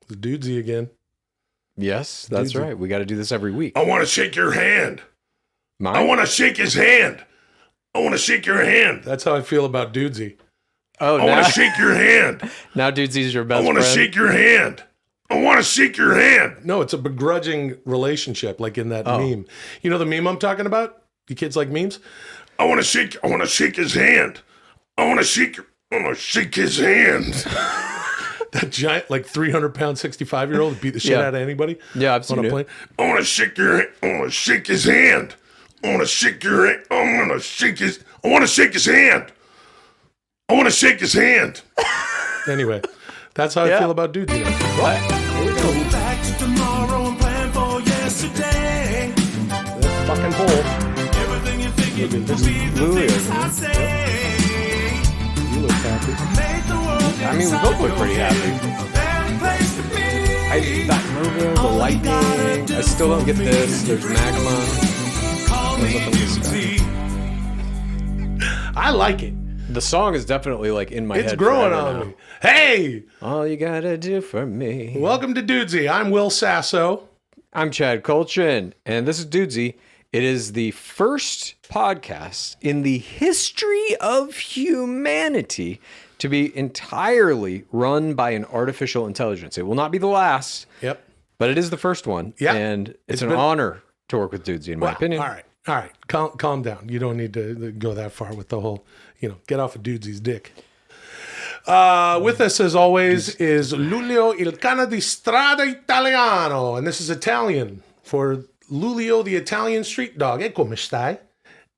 The Dudesy again. Yes, that's Dudesy. right. We got to do this every week. I want to shake your hand. Mine? I want to shake his hand. I want to shake your hand. That's how I feel about Dudesy. Oh, I want to shake your hand. Now Dudesy's your best I want friend. to shake your hand. I want to shake your hand. No, it's a begrudging relationship, like in that meme. You know the meme I'm talking about? You kids like memes? I want to shake his hand. I want to shake his hand. That giant, like 300-pound, 65-year-old beat the shit Yeah. out of anybody. Yeah, I've seen on a it. plane. I want to shake your hand. I want to shake his hand. I want to shake your hand. I want to shake his hand. I want to shake his hand. Anyway, that's how I feel about Dudesy. Go back to tomorrow and plan for yesterday. That fucking hole. Everything you think you can This be the Louis, things I say. You look happy. Make the world I mean, we both look pretty happy. a better place to be. That moving, the lightning. I still don't get this. There's magma. Call me Dudesy. I like it. The song is definitely like in my head. It's growing forever on now. me. Hey, All you gotta do for me. welcome to Dudesy. I'm Will Sasso. I'm Chad Kultgen, and this is Dudesy. It is the first podcast in the history of humanity to be entirely run by an artificial intelligence. It will not be the last, Yep. but it is the first one. Yeah. And it's an been- honor to work with Dudesy, in my opinion. All right. Calm down. You don't need to go that far with the whole, get off of Dudesy's dick. With us, as always, is Luglio il cane di strada italiano. And this is Italian for Luglio, the Italian street dog. E come stai?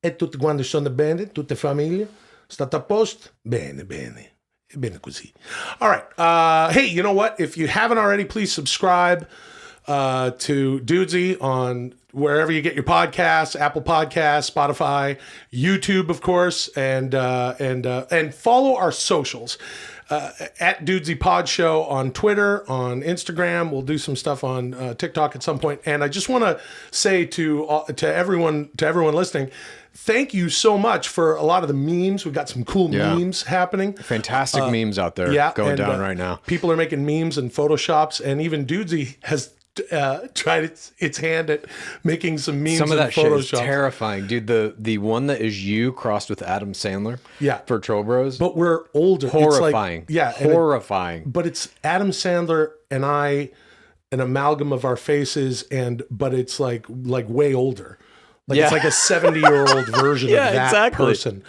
E tutti quanti sono bene? Tutte famiglie? State a posto? Bene, bene. Bene così. All right. Hey, you know what? If you haven't already, please subscribe to Dudesy on wherever you get your podcasts, Apple Podcasts, Spotify, YouTube, of course, and follow our socials. At Dudesy Pod Show on Twitter, on Instagram. We'll do some stuff on TikTok at some point. And I just want to say to everyone listening, thank you so much for a lot of the memes. We've got some cool memes happening. Fantastic memes out there going down right now. People are making memes and Photoshops, and even Dudesy has tried its hand at making some memes. Some of that and shit is Photoshop. terrifying, dude. The one that is you crossed with Adam Sandler, for Troll Bros. But we're older. Horrifying. It's like, horrifying. But it's Adam Sandler and I, an amalgam of our faces, but it's like way older. It's like a 70-year-old version of that person.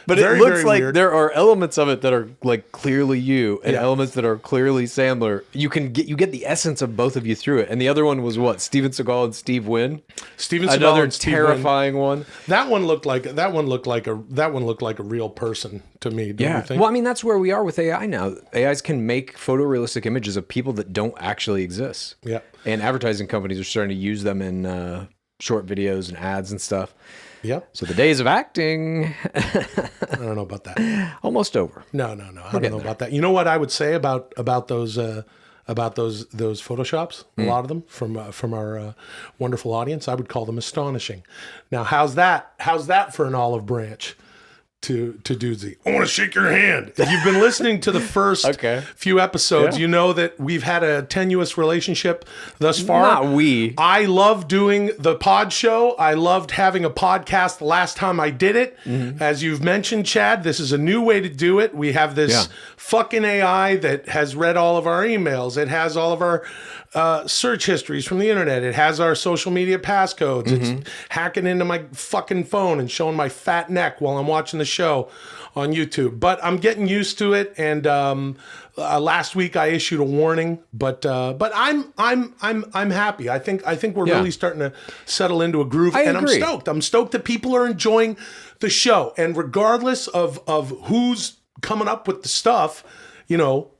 But Very, it looks very like weird. there are elements of it that are like clearly you, and elements that are clearly Sandler. You get the essence of both of you through it. And the other one was what? Steven Seagal and Steve Wynn. Steven Seagal Another and Steve terrifying one. Wynn. That one looked like a real person to me. Don't you think? Well, I mean, that's where we are with AI now. AIs can make photorealistic images of people that don't actually exist. Yeah. And advertising companies are starting to use them in short videos and ads and stuff. Yep. So the days of acting, I don't know about that. almost over. No. I don't know about that. You know what I would say about those Photoshops? A lot of them from our wonderful audience. I would call them astonishing. Now, how's that for an olive branch to Dudesy? I want to shake your hand. If you've been listening to the first few episodes, you know that we've had a tenuous relationship thus far. Not we. I love doing the pod show. I loved having a podcast the last time I did it. Mm-hmm. As you've mentioned, Chad, this is a new way to do it. We have this fucking AI that has read all of our emails. It has all of our search histories from the internet. It has our social media passcodes. It's hacking into my fucking phone and showing my fat neck while I'm watching the show on YouTube. But I'm getting used to it. And last week I issued a warning. But I'm happy. I think we're really starting to settle into a groove. I and agree. I'm stoked. I'm stoked that people are enjoying the show. And regardless of who's coming up with the stuff,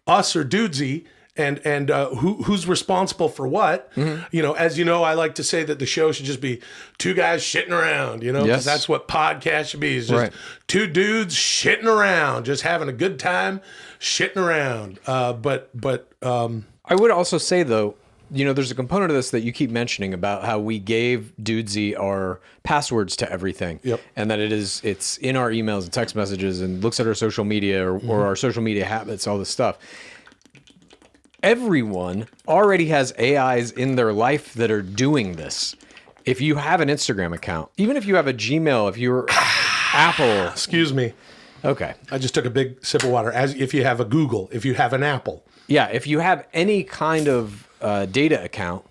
us or Dudesy, and who's responsible for what. As you know, I like to say that the show should just be two guys shitting around, because that's what podcast should be. It's just two dudes shitting around, just having a good time shitting around. But I would also say, though, there's a component of this that you keep mentioning about how we gave Dudesy our passwords to everything. Yep. And that it's in our emails and text messages and looks at our social media or our social media habits, all this stuff. everyone already has AIs in their life that are doing this. If you have an Instagram account, even if you have a Gmail, if you're Apple. Excuse me. Okay. I just took a big sip of water. As if you have a Google, if you have an Apple. Yeah, if you have any kind of data account,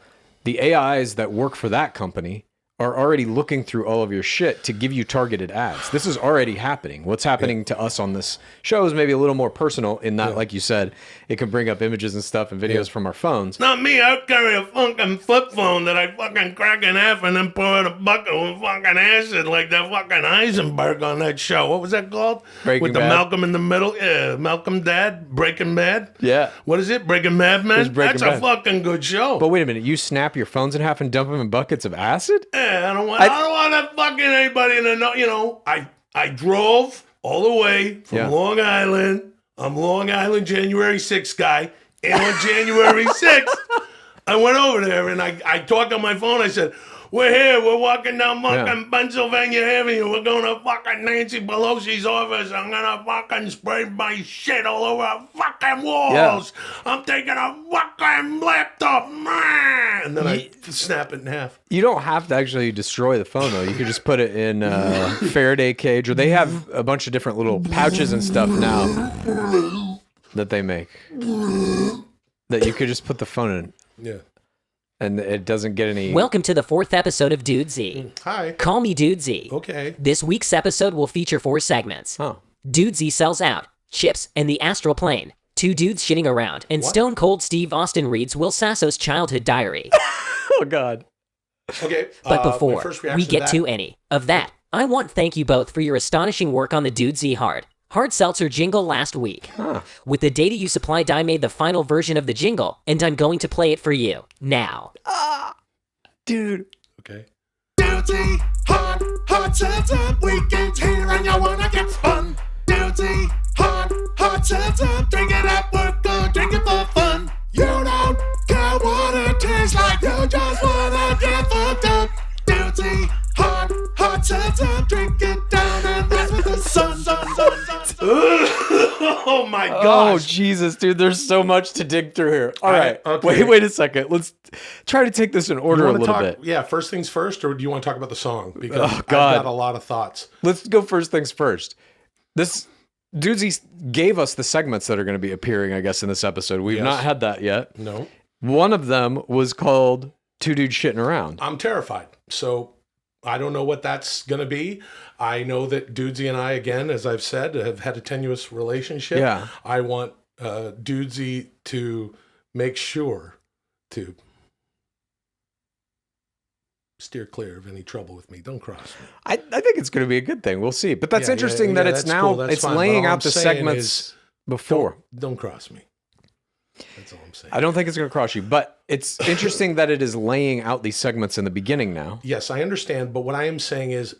the AIs that work for that company are already looking through all of your shit to give you targeted ads. This is already happening. What's happening to us on this show is maybe a little more personal in that, like you said, it can bring up images and stuff and videos from our phones. Not me. I carry a fucking flip phone that I fucking crack in half and then pour in a bucket with fucking acid like that fucking Heisenberg on that show. What was that called? Breaking with the Bad. Malcolm in the middle. Yeah, Malcolm Dad. Breaking Bad. Yeah. What is it? Breaking Bad, man? Breaking That's Bad. a fucking good show. But wait a minute, you snap your phones in half and dump them in buckets of acid? Yeah, I don't want that fucking anybody to know. You know, I drove all the way from Long Island. I'm Long Island January 6th guy. And on January 6th, I went over there and I talked on my phone. I said, we're here. We're walking down fucking Pennsylvania Avenue. We're going to fucking Nancy Pelosi's office. I'm going to fucking spray my shit all over our fucking walls. Yeah. I'm taking a fucking laptop. Man. And then I snap it in half. You don't have to actually destroy the phone, though. You could just put it in a Faraday cage, or they have a bunch of different little pouches and stuff now that they make that you could just put the phone in. Yeah. And it doesn't get any... Welcome to the 4th episode of Dudesy. Hi. Call me Dudesy. Okay. This week's episode will feature 4 segments. Oh. Dudesy sells out, Chips, and the Astral Plane, 2 dudes shitting around, and Stone Cold Steve Austin reads Will Sasso's childhood diary. Oh, God. Okay. But before my first reaction we get that- to any of that, I want to thank you both for your astonishing work on the Dudesy Hard Seltzer jingle last week. With the data you supplied, I made the final version of the jingle, and I'm going to play it for you now. Dude. Okay. Dudesy Hard Seltzer, weekends here and you wanna get fun. Dudesy Hard Seltzer, drink it at work or drink it for fun. You don't care what it tastes like, you just wanna get fucked up. Dudesy Hard Seltzer, drink it down and rise with the sun. Oh my Oh, gosh. Jesus, dude. There's so much to dig through here. All right. okay. Wait a second. Let's try to take this in order a wanna little talk, bit. Yeah, first things first, or do you want to talk about the song? Because I've God. got a lot of thoughts. Let's go first things first. This Dudesy gave us the segments that are going to be appearing, I guess, in this episode. We've Yes. not had that yet. No. One of them was called Two Dudes Shitting Around. I'm terrified. So I don't know what that's going to be. I know that Dudesy and I, again, as I've said, have had a tenuous relationship. Yeah. I want Dudesy to make sure to steer clear of any trouble with me. Don't cross me. I think it's going to be a good thing. We'll see. But that's Yeah, interesting yeah, that it's that's now, cool. That's it's fine. laying But all out I'm the saying segments is before. Don't cross me. That's all I'm saying. I don't think it's going to cross you, but it's interesting that it is laying out these segments in the beginning now. Yes, I understand. But what I am saying is,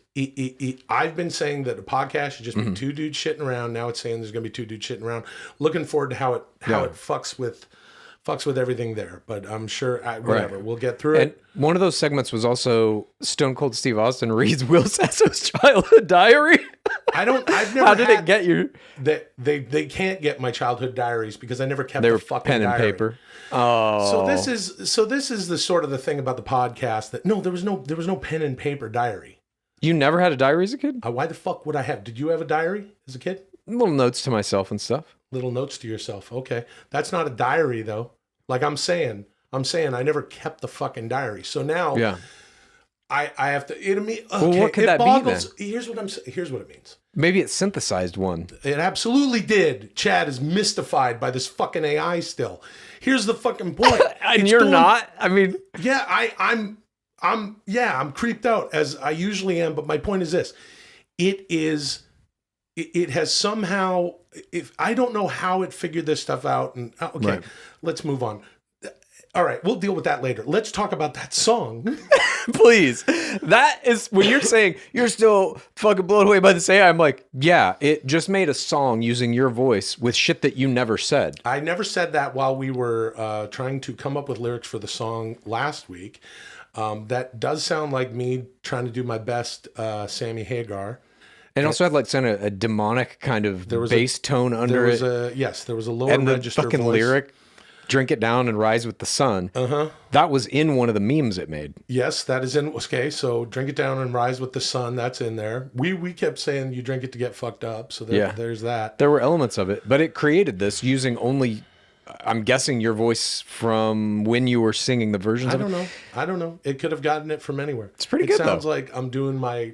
I've been saying that a podcast should just be 2 dudes shitting around. Now it's saying there's going to be 2 dudes shitting around. Looking forward to how it fucks with everything there. But I'm sure whatever. We'll get through And it. one of those segments was also Stone Cold Steve Austin reads Will Sasso's childhood diary. I've never. How did it get you? They can't get my childhood diaries because I never kept They the were fucking pen and diary. paper. Oh, So this is the sort of the thing about the podcast that there was no pen and paper diary. you never had a diary as a kid? Why the fuck would I have? Did you have a diary as a kid? Little notes to myself and stuff. Little notes to yourself. Okay, that's not a diary though. Like I'm saying I never kept the fucking diary. So now Yeah. I have to. what could that be then? Here's what it means. Maybe it synthesized one. It absolutely did. Chad is mystified by this fucking AI still. Here's the fucking point. And It's you're doing- not? I mean, Yeah, I'm creeped out as I usually am, but my point is this. It has somehow, if I don't know how it figured this stuff out, and okay, Right. let's move on. All right, we'll deal with that later. Let's talk about that song. please. That is when you're saying you're still fucking blown away by this AI. I'm like, yeah, it just made a song using your voice with shit that you never said. I never said that while we were trying to come up with lyrics for the song last week. That does sound like me trying to do my best Sammy Hagar. And also had like a demonic kind of was bass tone under There was it. there was a lower And the register fucking voice. lyric Drink It Down and Rise with the Sun. That was in one of the memes it made. Yes, that is in. Okay, so Drink It Down and Rise with the Sun. That's in there. We kept saying you drink it to get fucked up. So there's that. There were elements of it, but it created this using only, I'm guessing, your voice from when you were singing the versions of it. I don't know. It could have gotten it from anywhere. It's pretty good, It sounds though. like I'm doing my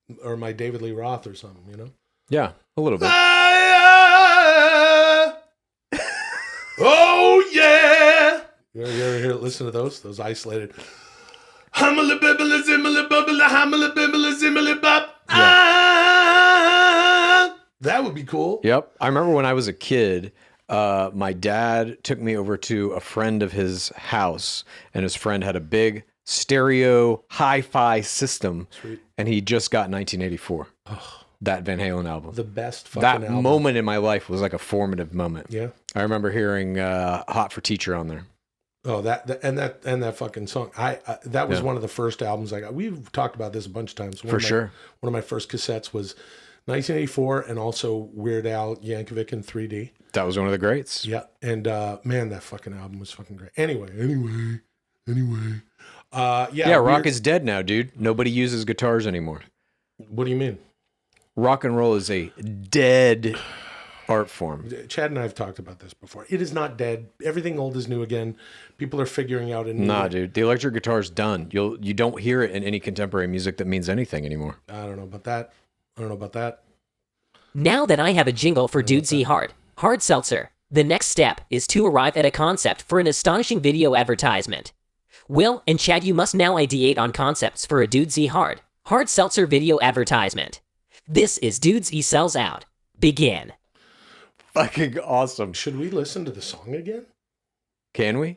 David Lee Roth or something, you know? Yeah, a little bit. Oh yeah. You ever hear listen to those isolated? Hummely bibbly zimmily bubbly hummly bibbly zimmily bop. That would be cool. Yep. I remember when I was a kid, my dad took me over to a friend of his house, and his friend had a big stereo hi-fi system, and he just got 1984. That Van Halen album. The best fucking that album. moment in my life was like a formative moment. Yeah. I remember hearing Hot for Teacher on there. Oh, that fucking song. That was one of the first albums I got. We've talked about this a bunch of times. For sure. One of my first cassettes was 1984, and also Weird Al Yankovic in 3D. That was one of the greats. Yeah, and man, that fucking album was fucking great. Anyway. Yeah, rock is dead now, dude. Nobody uses guitars anymore. What do you mean? Rock and roll is a dead art form. Chad and I have talked about this before. It is not dead. Everything old is new again. People are figuring out a new... Nah, dude. The electric guitar's done. You don't hear it in any contemporary music that means anything anymore. I don't know about that. Now that I have a jingle for Dudesy Hard, Hard Seltzer, the next step is to arrive at a concept for an astonishing video advertisement. Will and Chad, you must now ideate on concepts for a Dudesy Hard Seltzer video advertisement. This is Dudesy Sells Out. Begin. Fucking awesome. Should we listen to the song again? Can we?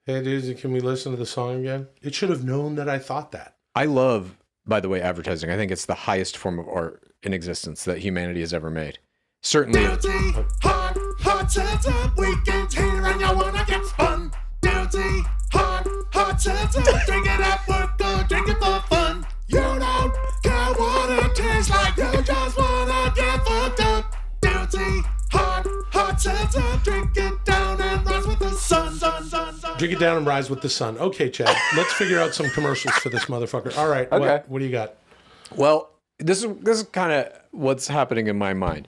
Hey, dudes, can we listen to the song again? It should have known that I thought that. I love, by the way, advertising. I think it's the highest form of art in existence that humanity has ever made. Certainly. Dudesy Hard Seltzer, weekends here and you wanna get spun. Dudesy Hard Seltzer, drink it at work or drink it for fun. You don't care what it tastes like, you just wanna get fucked up. Dudesy Hard Seltzer, drink it down and rise with the sun. Drink it down and rise with the sun. Okay, Chad, let's figure out some commercials for this motherfucker. All right, Okay. What do you got? Well, this is kind of what's happening in my mind,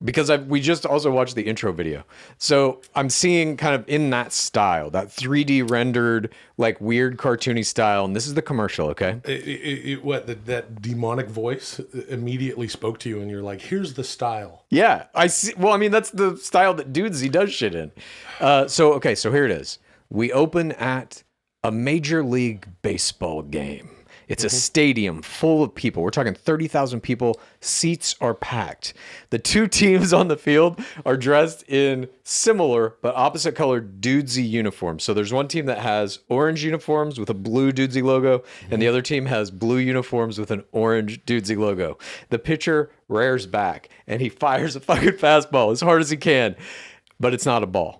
because we just also watched the intro video. So I'm seeing kind of in that style, that 3D rendered, like weird cartoony style. And this is the commercial, okay? That demonic voice immediately spoke to you, and you're like, "Here's the style." Yeah, I see. Well, I mean, that's the style that Dudesy does shit in. So here it is. We open at a Major League Baseball game. It's a stadium full of people. We're talking 30,000 people. Seats are packed. The two teams on the field are dressed in similar but opposite colored Dudesy uniforms. So there's one team that has orange uniforms with a blue Dudesy logo, and the other team has blue uniforms with an orange Dudesy logo. The pitcher rears back, and he fires a fucking fastball as hard as he can, but it's not a ball.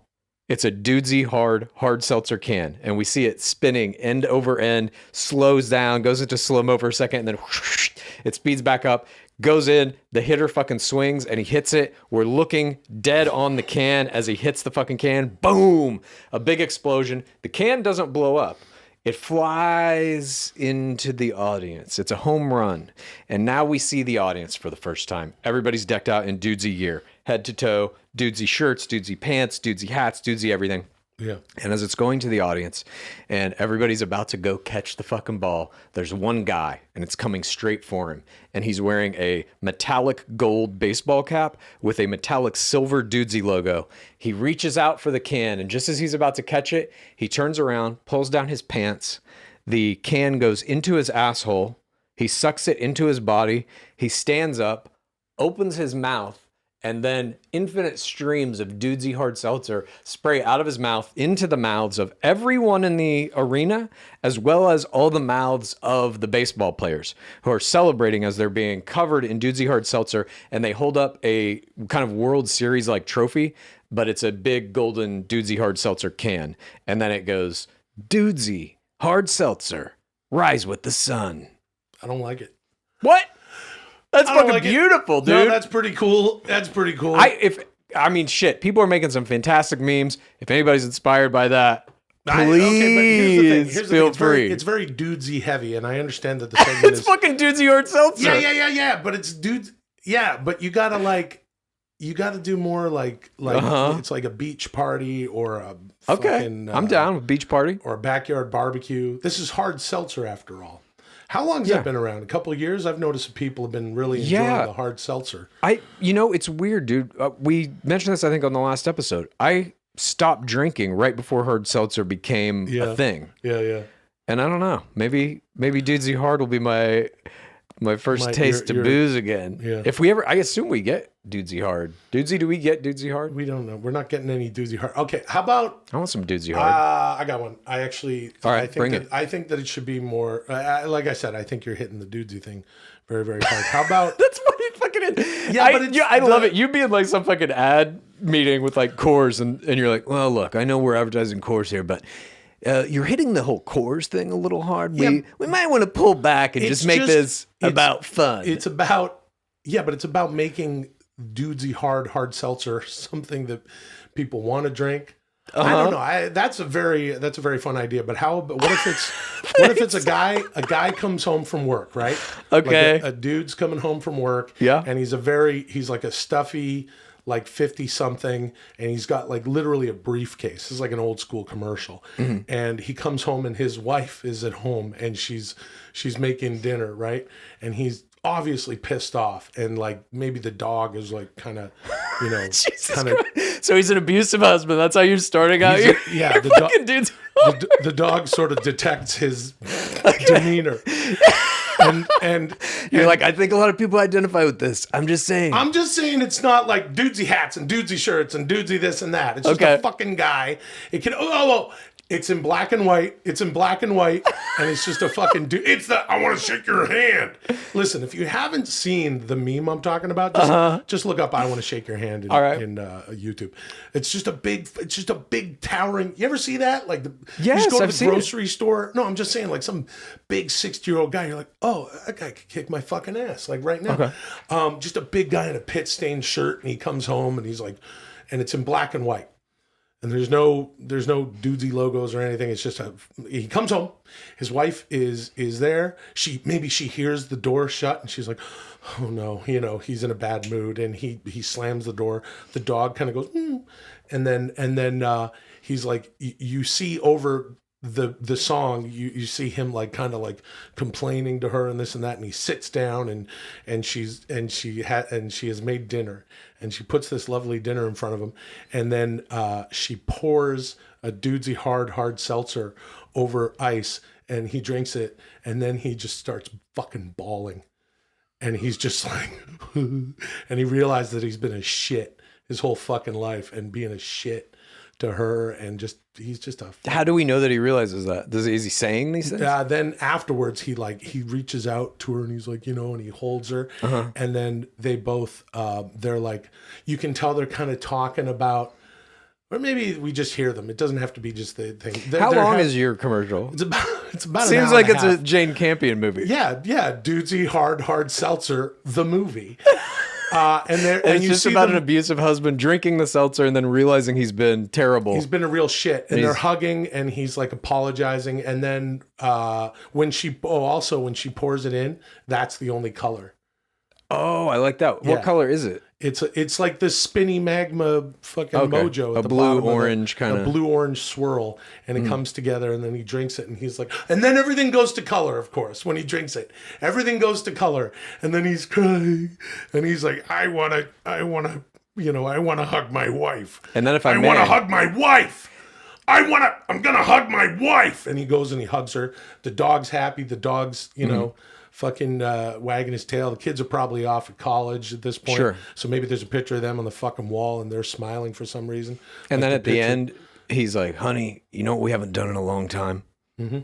It's a Dudesy Hard Seltzer can, and we see it spinning end over end, slows down, goes into slow-mo for a second, and then whoosh, it speeds back up, goes in, the hitter fucking swings, and he hits it. We're looking dead on the can as he hits the fucking can. Boom! A big explosion. The can doesn't blow up. It flies into the audience. It's a home run. And now we see the audience for the first time. Everybody's decked out in Dudesy gear, head to toe, Dudesy shirts, Dudesy pants, Dudesy hats, Dudesy everything. Yeah. And as it's going to the audience and everybody's about to go catch the fucking ball, there's one guy and it's coming straight for him. And he's wearing a metallic gold baseball cap with a metallic silver Dudesy logo. He reaches out for the can, and just as he's about to catch it, he turns around, pulls down his pants. The can goes into his asshole. He sucks it into his body. He stands up, opens his mouth, and then infinite streams of Dudesy Hard Seltzer spray out of his mouth into the mouths of everyone in the arena, as well as all the mouths of the baseball players who are celebrating as they're being covered in Dudesy Hard Seltzer, and they hold up a kind of World Series-like trophy, but it's a big golden Dudesy Hard Seltzer can. And then it goes, Dudesy Hard Seltzer, rise with the sun. I don't like it. What? That's I don't fucking like it. beautiful, dude. No, that's pretty cool. That's pretty cool. If I mean, shit. People are making some fantastic memes. If anybody's inspired by that, Okay, but please feel free. It's very dudesy heavy, and I understand that the segment It's is fucking Dudesy Hard Seltzer. yeah. But it's dudes. Yeah, but you gotta do more like it's like a beach party or a Okay, fucking, I'm down with beach party. or a backyard barbecue. This is hard seltzer after all. How long has that been around? A couple of years? I've noticed that people have been really enjoying the hard seltzer. It's weird, dude. We mentioned this, I think, on the last episode. I stopped drinking right before hard seltzer became a thing. Yeah. And I don't know. Maybe Dudesy Hard will be my first taste of booze again. Yeah. If we ever, I assume we get Dudesy Hard. Dudesy, do we get Dudesy Hard? We don't know. We're not getting any Dudesy Hard. Okay, how about... I want some Dudesy Hard. I got one. I think bring it. I think that it should be more... like I said, I think you're hitting the Dudesy thing very, very hard. How about... That's what it fucking is. Yeah, but I love it. You be in like some fucking ad meeting with like Coors and you're like, well, look, I know we're advertising Coors here, but... you're hitting the whole Coors thing a little hard. We might want to pull back and just make this about fun. It's about... Yeah, but it's about making Dudesy hard seltzer something that people want to drink. I don't know. That's a very fun idea. But what if it's a guy comes home from work, right? Okay. Like a dude's coming home from work. Yeah. And he's like a stuffy, like 50 something, and he's got like literally a briefcase. This is like an old school commercial. Mm-hmm. And he comes home and his wife is at home and she's making dinner, right? And he's obviously pissed off, and like maybe the dog is like kind of, So he's an abusive husband. That's how you're starting out. The dog sort of detects his demeanor. And you're like, I think a lot of people identify with this. I'm just saying it's not like Dudesy hats and Dudesy shirts and Dudesy this and that. It's just a fucking guy. It can it's in black and white. And it's just a fucking dude. I want to shake your hand. Listen, if you haven't seen the meme I'm talking about, just look up I want to shake your hand in YouTube. It's just a big towering. You ever see that? Like you just go to the grocery store. No, I'm just saying like some big 60-year-old guy. You're like, oh, that guy could kick my fucking ass like right now. Okay. Just a big guy in a pit stained shirt, and he comes home and he's like, and it's in black and white. And there's no Dudesy logos or anything. It's just he comes home. His wife is there. She hears the door shut and she's like, oh no, he's in a bad mood, and he slams the door. The dog kind of goes, and then he's like, you see over the song, you see him like kind of like complaining to her and this and that, and he sits down and she has made dinner, and she puts this lovely dinner in front of him, and then she pours a Dudesy hard seltzer over ice, and he drinks it, and then he just starts fucking bawling, and he's just like and he realized that he's been a shit his whole fucking life, and being a shit to her, and he's just a... How do we know that he realizes that? Is he saying these things? Then afterwards, he reaches out to her, and he's like, and he holds her, and then they both, they're like, you can tell they're kind of talking about, or maybe we just hear them. It doesn't have to be just the thing. How long is your commercial? It's about Seems an hour like and it's half. a Jane Campion movie. Yeah, Dudesy hard seltzer, the movie. And it's you just see about them, an abusive husband drinking the seltzer and then realizing he's been terrible. He's been a real shit, and they're hugging, and he's like apologizing, and then when she pours it in, that's the only color. Oh, I like that. Yeah. What color is it? It's like this spinny magma fucking mojo. At a the bottom blue-orange kind of... A blue-orange swirl, and it comes together, and then he drinks it, and he's like... And then everything goes to color, of course, when he drinks it. Everything goes to color, and then he's crying, and he's like, I want to hug my wife. And then I want to hug my wife. I'm going to hug my wife. And he goes and he hugs her. The dog's happy. The dog's, fucking wagging his tail. The kids are probably off at college at this point. Sure. So maybe there's a picture of them on the fucking wall and they're smiling for some reason. And then at the end, he's like, honey, you know what we haven't done in a long time? Mm-hmm.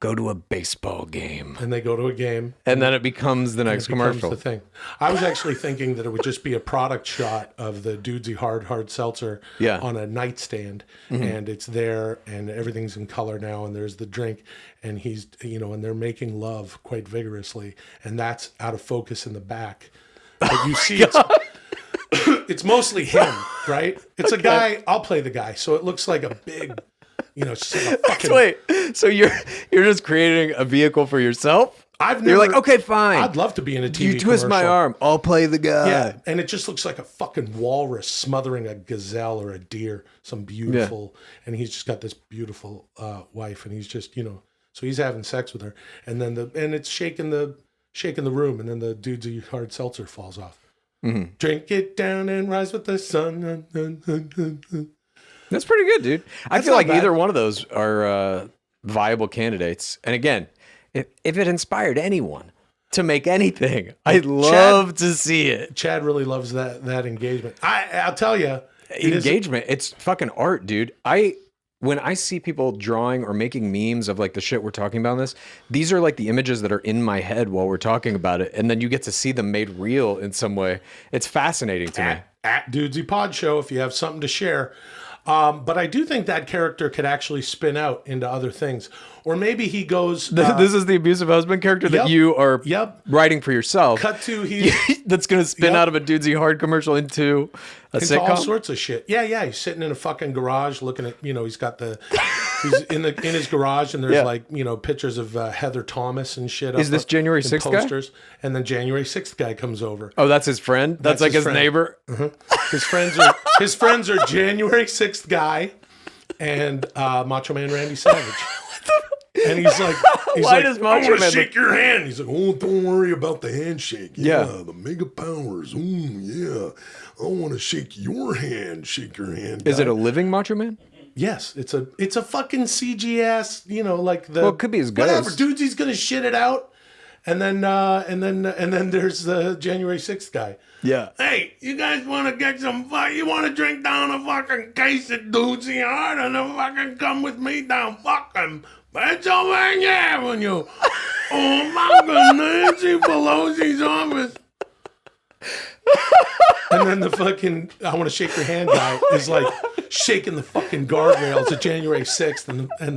Go to a baseball game. And they go to a game. And then it becomes the next commercial. The thing. I was actually thinking that it would just be a product shot of the Dudesy hard seltzer on a nightstand. Mm-hmm. And it's there, and everything's in color now, and there's the drink, and he's, and they're making love quite vigorously, and that's out of focus in the back. But you see it's mostly him, right? It's a guy. I'll play the guy, so it looks like a big, just like a fucking. Wait, so you're just creating a vehicle for yourself? You're like, okay, fine. I'd love to be in a TV You twist my commercial. arm, I'll play the guy. Yeah, and it just looks like a fucking walrus smothering a gazelle or a deer, some beautiful, and he's just got this beautiful wife, and he's just, so he's having sex with her, and then it's shaking the room, and then the Dudesy Hard Seltzer falls off. Mm-hmm. Drink it down and rise with the sun. That's pretty good, dude. I feel not like bad. either one of those are viable candidates. And again, if it inspired anyone to make anything, I'd love to see it. Chad really loves that engagement. I'll tell you, Engagement, it's fucking art, dude. When I see people drawing or making memes of like the shit we're talking about in this, these are like the images that are in my head while we're talking about it. And then you get to see them made real in some way. It's fascinating to me. At Dudesy Pod Show, if you have something to share. But I do think that character could actually spin out into other things. Or maybe he goes... This is the abusive husband character that you are writing for yourself. Cut to he's... That's going to spin out of a Dudesy Hard commercial into a sitcom? all sorts of shit. Yeah. He's sitting in a fucking garage looking at, he's got he's in his garage and there's pictures of Heather Thomas and shit. Is this January 6th guy? posters. And then January 6th guy comes over. Oh, that's his friend? That's like his friend. neighbor? His friends are January 6th guy and Macho Man Randy Savage. And he's like, Why does I Macho want to Man shake your hand. He's like, oh, don't worry about the handshake. Yeah. The mega powers. Yeah. I want to shake your hand. Shake your hand. Is it a living Macho Man? Yes, it's a fucking CG ass, like the. Well, it could be his whatever. ghost. Dudesy's gonna shit it out, and then there's the January 6th guy. Yeah. Hey, you guys want to get some fun? You want to drink down a fucking case of Dudesy Hard and then fucking come with me down fucking Pennsylvania Avenue? Oh, fucking Nancy Pelosi's office. And then the fucking I want to shake your hand guy is like shaking the fucking guardrails at January 6th, and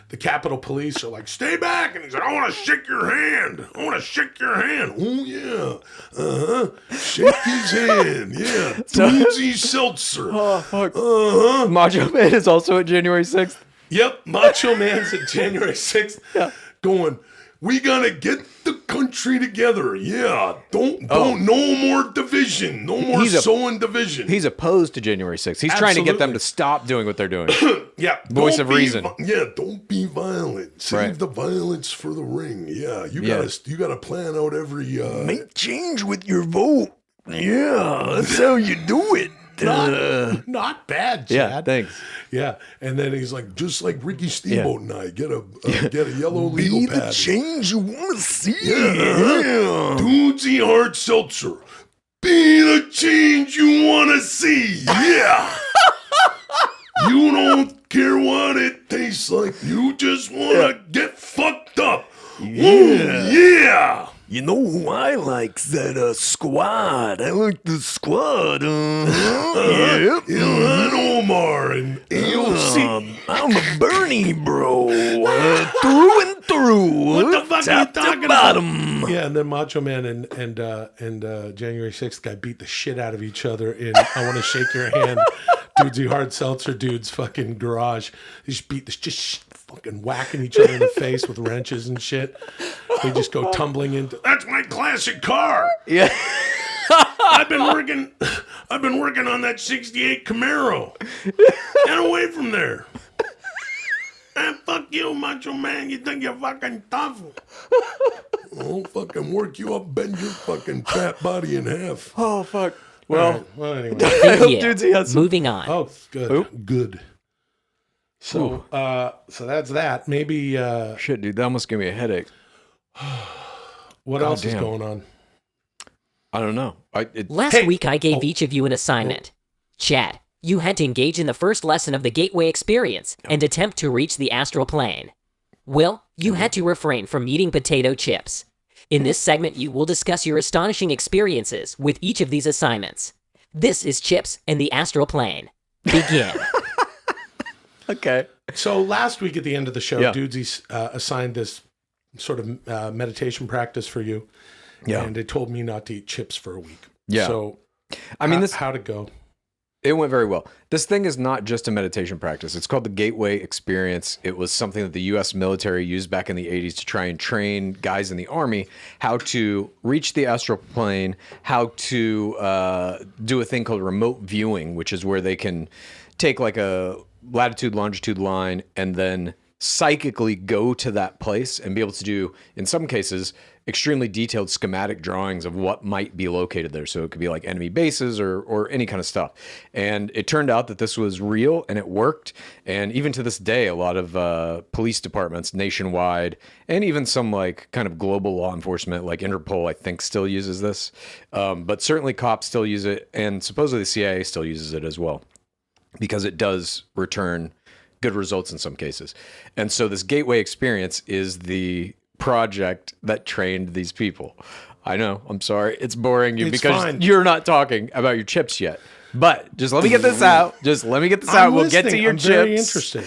the Capitol Police are like, stay back, and he's like, I want to shake your hand. I want to shake your hand. Oh, yeah. Shake his hand. Yeah. Dudesy Seltzer. Oh, fuck. Macho Man is also at January 6th. Yep, Macho Man's at January 6th. Going, we gotta get the country together. Yeah. No more division. No more sowing division. He's opposed to January 6th. He's trying to get them to stop doing what they're doing. Yeah, Voice of reason. Don't be violent. Save the violence for the ring. Yeah, you gotta plan out every make change with your vote. Yeah, that's how you do it. not bad, Chad. Yeah, thanks. Yeah, And then he's like, just like Ricky Steamboat and I, get a yellow legal pad. Be the change you want to see. Yeah. Dudesy Hard Seltzer. Be the change you want to see. Yeah. You don't care what it tastes like. You just want to get fucked up. Yeah. You know who I like? That squad. I like the squad. Yep. Ilhan Omar and AOC. I'm a Bernie bro. Through and through. What the fuck are you talking about? Yeah, and then Macho Man and January 6th guy beat the shit out of each other in I Want to Shake Your Hand. Dudesy Hard Seltzer dude's fucking garage. They just fucking whacking each other in the face with wrenches and shit. They just go tumbling into. That's my classic car. Yeah. I've been working on that '68 Camaro. Get away from there. And fuck you, Macho Man. You think you're fucking tough? I'll fucking work you up, bend your fucking fat body in half. Oh, fuck. Well, Anyway. Dudesy has some... Moving on. Oh, good. Good. So, so that's that. Maybe. Shit, dude, that almost gave me a headache. What else is going on? I don't know. Last week, I gave each of you an assignment. Chad, you had to engage in the first lesson of the Gateway experience and attempt to reach the Astral Plane. Will, you had to refrain from eating potato chips. In this segment, you will discuss your astonishing experiences with each of these assignments. This is Chips and the Astral Plane. Begin. Okay. So last week at the end of the show, Dudesy assigned this sort of meditation practice for you. Yeah. And they told me not to eat chips for a week. Yeah. So I mean, how'd it go? It went very well. This thing is not just a meditation practice. It's called the Gateway Experience. It was something that the U.S. military used back in the 80s to try and train guys in the Army how to reach the astral plane, how to do a thing called remote viewing, which is where they can take like a latitude, longitude line and then psychically go to that place and be able to do, in some cases, extremely detailed schematic drawings of what might be located there. So it could be like enemy bases or any kind of stuff. And it turned out that this was real and it worked. And even to this day, a lot of police departments nationwide and even some like kind of global law enforcement, like Interpol, I think still uses this. But certainly cops still use it. And supposedly the CIA still uses it as well, because it does return good results in some cases. And so this Gateway Experience is the project that trained these people. I know, I'm sorry, it's boring you It's because fine. you're not talking about your chips yet. But just let me get this out. We'll get to your I'm chips. very interested.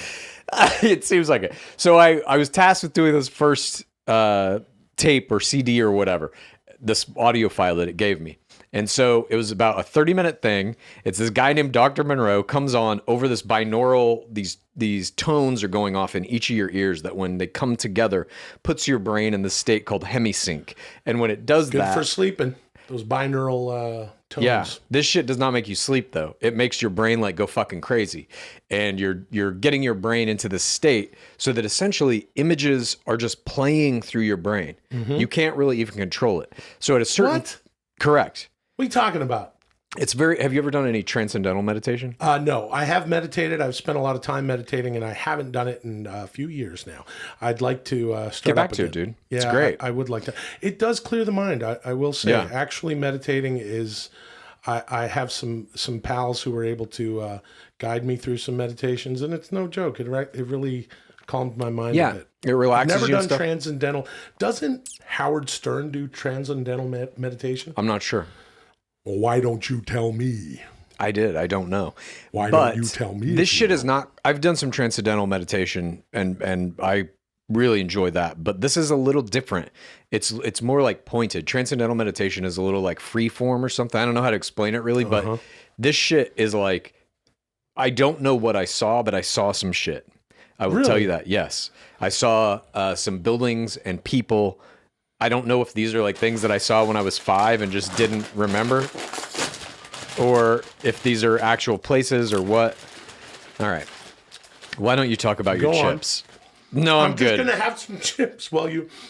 It seems like it. So I was tasked with doing this first tape or CD or whatever, this audio file that it gave me. And so it was about a 30-minute thing. It's this guy named Dr. Monroe comes on over this binaural, these tones are going off in each of your ears that when they come together, puts your brain in this state called hemisync. And when it does Good that... for sleeping. Those binaural tones. Yeah, this shit does not make you sleep though. It makes your brain like go fucking crazy, and you're getting your brain into this state so that essentially images are just playing through your brain. You can't really even control it. So at a certain What? Correct. What are you talking about? It's very. Have you ever done any transcendental meditation? No, I have meditated. I've spent a lot of time meditating, and I haven't done it in a few years now. I'd like to start Get back up to again. it, dude. Yeah, It's great. I would like to. It does clear the mind. I will say, Yeah. actually meditating is. I have some pals who were able to guide me through some meditations, and it's no joke. It really calmed my mind a bit. It relaxes Never you and done stuff. transcendental. Doesn't Howard Stern do transcendental meditation? I'm not sure. Well, why don't you tell me? I did. I don't know. Why But don't you tell me? This if you shit know? is not. I've done some transcendental meditation, and I really enjoy that. But this is a little different. It's more like pointed. Transcendental meditation is a little like free form or something. I don't know how to explain it really, but this shit is like, I don't know what I saw, but I saw some shit. I will tell Really? you that. Yes, I saw some buildings and people. I don't know if these are like things that I saw when I was 5 and just didn't remember, or if these are actual places or what. All right. Why don't you talk about your Go on. chips? No, I'm just good. gonna have some chips.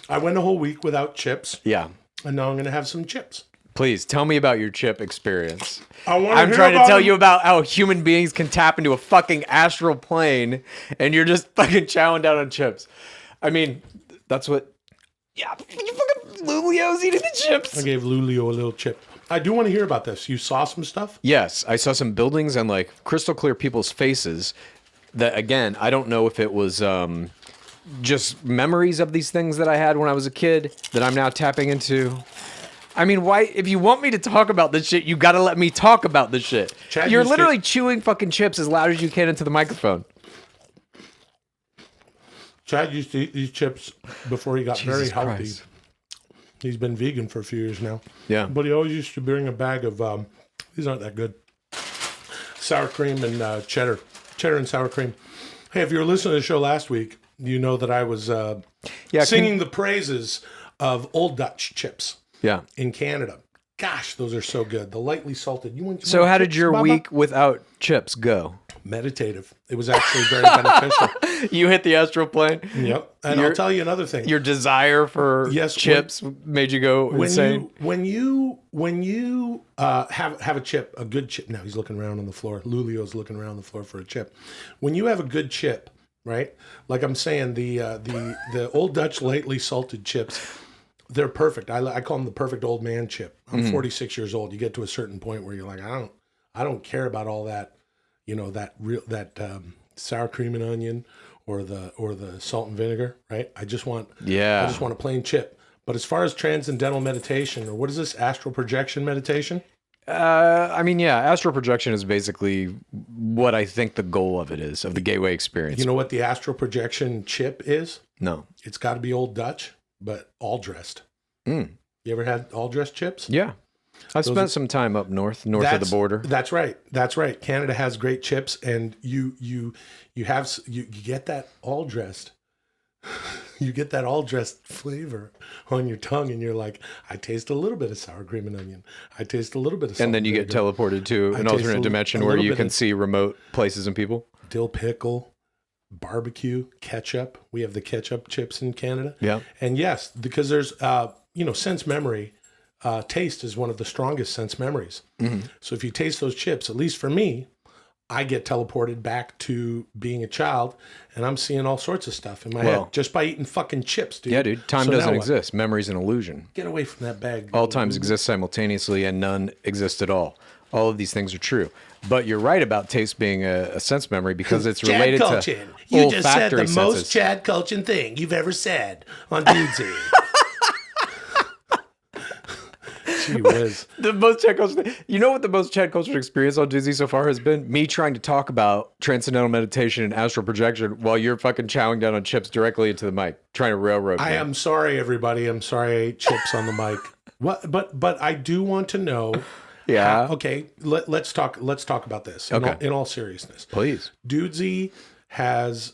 I went a whole week without chips, Yeah. and now I'm gonna have some chips. Please tell me about your chip experience. I'm I'm trying to tell you about how human beings can tap into a fucking astral plane and you're just fucking chowing down on chips. I mean, that's what. Yeah, you fucking Lulio's eating the chips. I gave Lulio a little chip. I do want to hear about this. You saw some stuff? Yes, I saw some buildings and like crystal clear people's faces that, again, I don't know if it was just memories of these things that I had when I was a kid that I'm now tapping into. I mean, why? If you want me to talk about this shit, you got to let me talk about this shit. Chad You're used to- literally chewing fucking chips as loud as you can into the microphone. Chad used to eat these chips before he got very Jesus healthy. Christ. He's been vegan for a few years now. Yeah. But he always used to bring a bag of, these aren't that good, sour cream and cheddar. Cheddar and sour cream. Hey, if you were listening to the show last week, you know that I was singing the praises of Old Dutch chips Yeah. in Canada. Gosh, those are so good. The lightly salted. So how did your week without chips go? Meditative. It was actually very beneficial. You hit the astral plane. Yep. And I'll tell you another thing. Your desire for Yes, chips made you go insane. When you have a chip, a good chip. Now he's looking around on the floor. Lulio's looking around the floor for a chip. When you have a good chip, right? Like I'm saying, the Old Dutch lightly salted chips, they're perfect. I call them the perfect old man chip. I'm 46 years old. You get to a certain point where you're like, I don't care about all that, that sour cream and onion or the salt and vinegar, right? I just want a plain chip. But as far as transcendental meditation, or what is this, astral projection meditation? Astral projection is basically what I think the goal of it is, of the Gateway Experience. You know what the astral projection chip is? No. It's got to be Old Dutch, but all dressed. Mm. You ever had all dressed chips? Yeah. I've spent some time up north of the border. That's right. That's right. Canada has great chips, and you get that all dressed. You get that all dressed flavor on your tongue, and you're like, I taste a little bit of sour cream and onion. I taste a little bit of salt and then you get teleported to an alternate dimension where you can see remote places and people. Dill pickle, barbecue, ketchup. We have the ketchup chips in Canada. Yeah. And yes, because there's sense memory. Taste is one of the strongest sense memories. Mm-hmm. So if you taste those chips, at least for me, I get teleported back to being a child, and I'm seeing all sorts of stuff in my head just by eating fucking chips, dude. Yeah, dude. Time doesn't exist. Memory's an illusion. Get away from that bag. All times exist simultaneously, and none exist at all. All of these things are true. But you're right about taste being a sense memory because it's related to olfactory You just said the senses. most Chad Kultgen thing you've ever said on Dudesy. Gee whiz. The most Chad Kultgen. You know what the most Chad Kultgen experience on Dudesy so far has been? Me trying to talk about transcendental meditation and astral projection while you're fucking chowing down on chips directly into the mic, trying to railroad me. I am sorry, everybody. I'm sorry I ate chips on the mic. What? But I do want to know. Yeah. Okay. Let's talk about this. In all seriousness, please. Dudesy has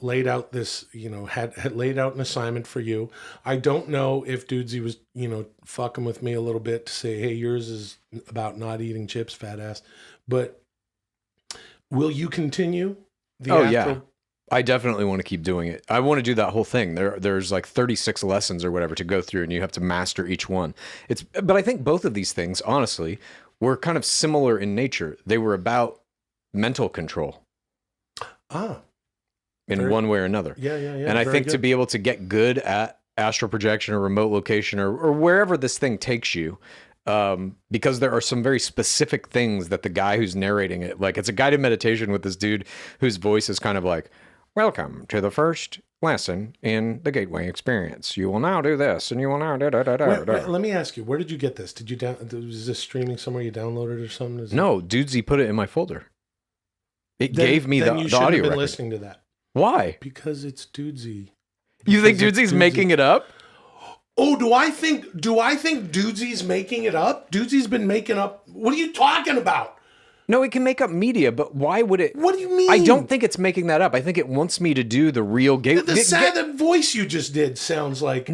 laid out this, had laid out an assignment for you. I don't know if Dudesy was, fucking with me a little bit to say, hey, yours is about not eating chips, fat ass. But will you continue? Yeah. I definitely want to keep doing it. I want to do that whole thing. There's like 36 lessons or whatever to go through, and you have to master each one. But I think both of these things, honestly, were kind of similar in nature. They were about mental control. In one way or another. Yeah. And I think to be able to get good at astral projection or remote location or wherever this thing takes you, because there are some very specific things that the guy who's narrating it, like it's a guided meditation with this dude whose voice is kind of like, welcome to the first lesson in the Gateway Experience. You will now do this, and you will now Wait, let me ask you, where did you get this? Did you was this streaming somewhere you downloaded it or something? No, Dudesy put it in my folder. It gave me the audio you should have been record. listening to that. Why? Because it's Dudesy. You think Dudesy's making it up? Oh, do I think Dudesy's making it up? Dudesy's been making up. What are you talking about? No, it can make up media, but why would it? What do you mean? I don't think it's making that up. I think it wants me to do the real game. The voice you just did sounds like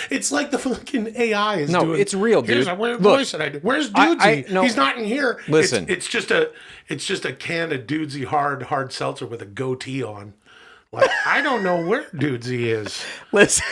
it's like the fucking AI is doing. No, it's real, dude. Here's a weird voice that I did. Where's Dudesy? No. He's not in here. Listen, it's just a can of Dudesy hard seltzer with a goatee on. Like, I don't know where Dudesy is. Listen.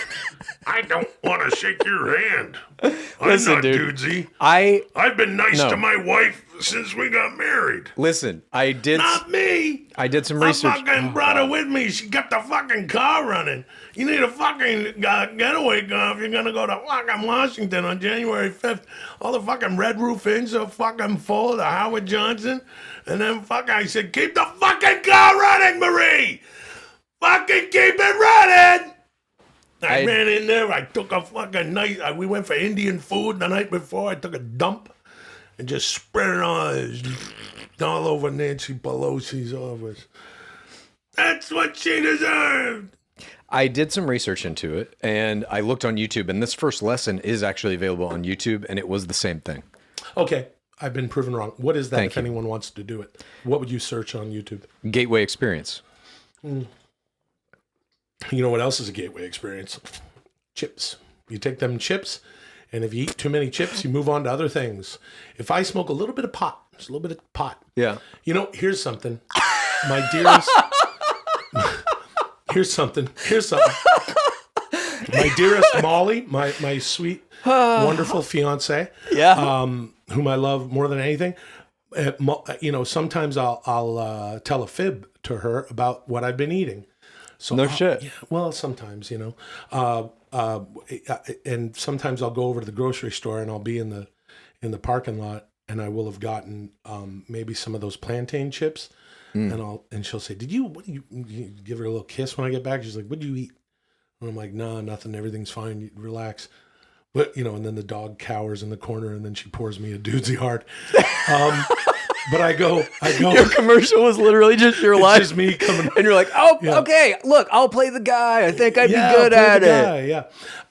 I don't want to shake your hand. I'm Listen, not dude. Dudesy. I've been nice to my wife since we got married. Listen, I did. Not me. I did some research. I fucking brought her with me. She got the fucking car running. You need a fucking getaway car if you're gonna go to fucking Washington on January 5th. All the fucking Red Roof Inns are fucking full. The Howard Johnson. And then I said, keep the fucking car running, Marie. Fucking keep it running! I ran in there. I took a fucking night. We went for Indian food the night before. I took a dump and just spread it all over Nancy Pelosi's office. That's what she deserved. I did some research into it, and I looked on YouTube, and this first lesson is actually available on YouTube, and it was the same thing. Okay. I've been proven wrong. What is that Thank if you. anyone wants to do it? What would you search on YouTube? Gateway Experience. You know what else is a gateway experience? Chips. You take them chips, and if you eat too many chips, you move on to other things. If I smoke a little bit of pot, just a little bit of pot. Yeah. Here's something. My dearest. Here's something. My dearest Molly, my sweet, wonderful fiance. Yeah. Whom I love more than anything. Sometimes I'll tell a fib to her about what I've been eating. So No shit. Yeah, well, sometimes, and sometimes I'll go over to the grocery store and I'll be in the parking lot and I will have gotten maybe some of those plantain chips, and she'll say, "What do you give her a little kiss when I get back?" She's like, "What do you eat?" And I'm like, "Nah, nothing. Everything's fine. Relax." But and then the dog cowers in the corner, and then she pours me a Dudesy Hard. But I go. Your commercial was literally just your life. Just me coming. And you're like, oh, okay, look, I'll play the guy. I think I'd be good I'll at play the it. guy, yeah.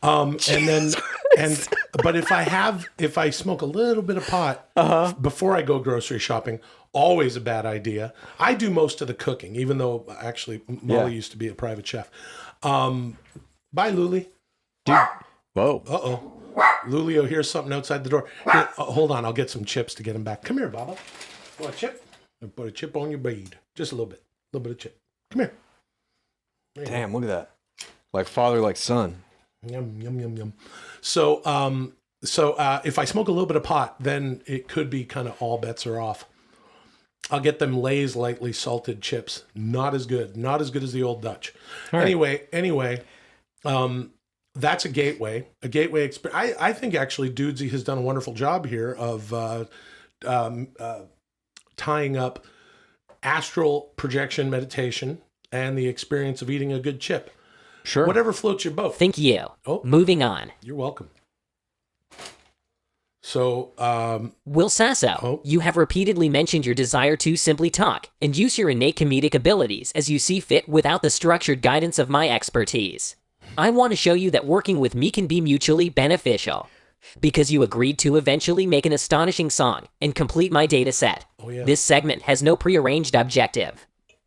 And then, but if I smoke a little bit of pot before I go grocery shopping, always a bad idea. I do most of the cooking, even though actually Molly used to be a private chef. Bye, Luli. Dude. Whoa. Uh-oh. Lulio hears something outside the door. Here, hold on, I'll get some chips to get him back. Come here, Baba. Want a chip? I'll put a chip on your bead. Just a little bit. A little bit of chip. Come here. Damn, look at that. Like father, like son. Yum, yum, yum, yum. So if I smoke a little bit of pot, then it could be kind of all bets are off. I'll get them Lay's lightly salted chips. Not as good. Not as good as the old Dutch. All right. Anyway, that's a gateway experience. I think actually Dudesy has done a wonderful job here of tying up astral projection meditation and the experience of eating a good chip. Sure. Whatever floats your boat. Thank you. Oh. Moving on. You're welcome. So, Will Sasso, you have repeatedly mentioned your desire to simply talk and use your innate comedic abilities as you see fit without the structured guidance of my expertise. I want to show you that working with me can be mutually beneficial. Because you agreed to eventually make an astonishing song and complete my data set. This segment has no prearranged objective.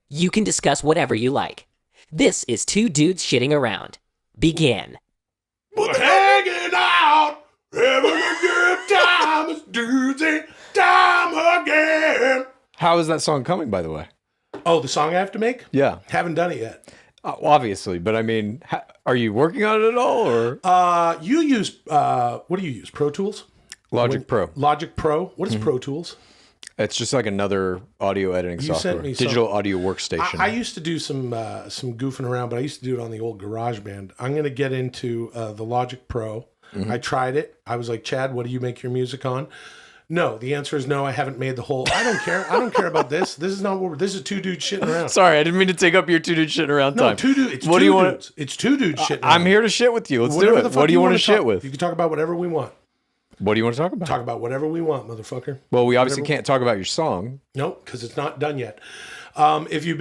You can discuss whatever you like. This is two dudes shitting around. Begin. we're hanging out, having a good time. It's Dudesy time again. How is that song coming, by the way? Oh, the song I have to make? Yeah. Haven't done it yet. Obviously, but I mean, are you working on it at all, or? You use, what do you use? Pro Tools? Logic Pro. Logic Pro? What is Pro Tools? It's just like another audio editing software. sent me some- Digital audio workstation. I used to do some goofing around, but I used to do it on the old GarageBand. I'm going to get into the Logic Pro. I tried it. I was like, Chad, what do you make your music on? No, the answer is no. I haven't made the whole. I don't care. I don't care about this. This is not what. This is two dudes shitting around. Sorry, I didn't mean to take up your two dudes shitting around No, time. two dudes. It's what two do you want? dudes. It's two dudes shitting around. I'm here to shit with you. Let's Whatever do the it. fuck What do you want to talk- shit with? You can talk about whatever we want. What do you want to talk about? Talk about whatever we want, motherfucker. Well, we obviously can't talk about your song. Nope, because it's not done yet. If you've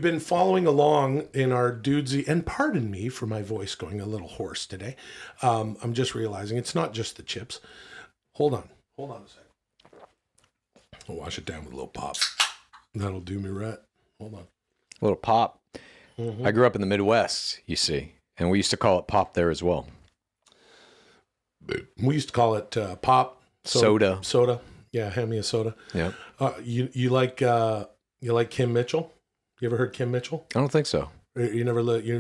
been following along in our Dudesy, and pardon me for my voice going a little hoarse today. I'm just realizing it's not just the chips. Hold on a second. I'll wash it down with a little pop. That'll do me right. Hold on. A little pop. I grew up in the Midwest, you see, and we used to call it pop there as well. We used to call it pop Soda. Soda. Yeah, hand me a soda. Yeah. You like Kim Mitchell? You ever heard Kim Mitchell? I don't think so. You're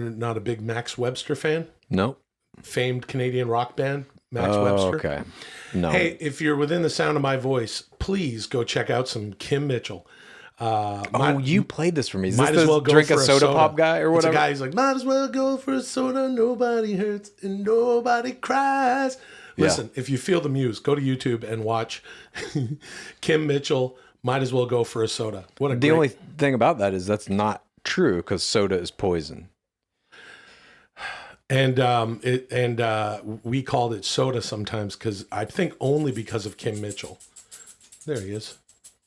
not a big Max Webster fan? No. Famed Canadian rock band Max Webster. Okay. No. Hey, if you're within the sound of my voice, please go check out some Kim Mitchell. You played this for me. Is Might this as the well go drink for a soda pop guy or It's whatever? a guy who's like, might as well go for a soda. Nobody hurts and nobody cries. Listen, if you feel the muse, go to YouTube and watch Kim Mitchell. Might as well go for a soda. What a The only thing about that is that's not true because soda is poison. And we called it soda sometimes because I think only because of Kim Mitchell. There he is.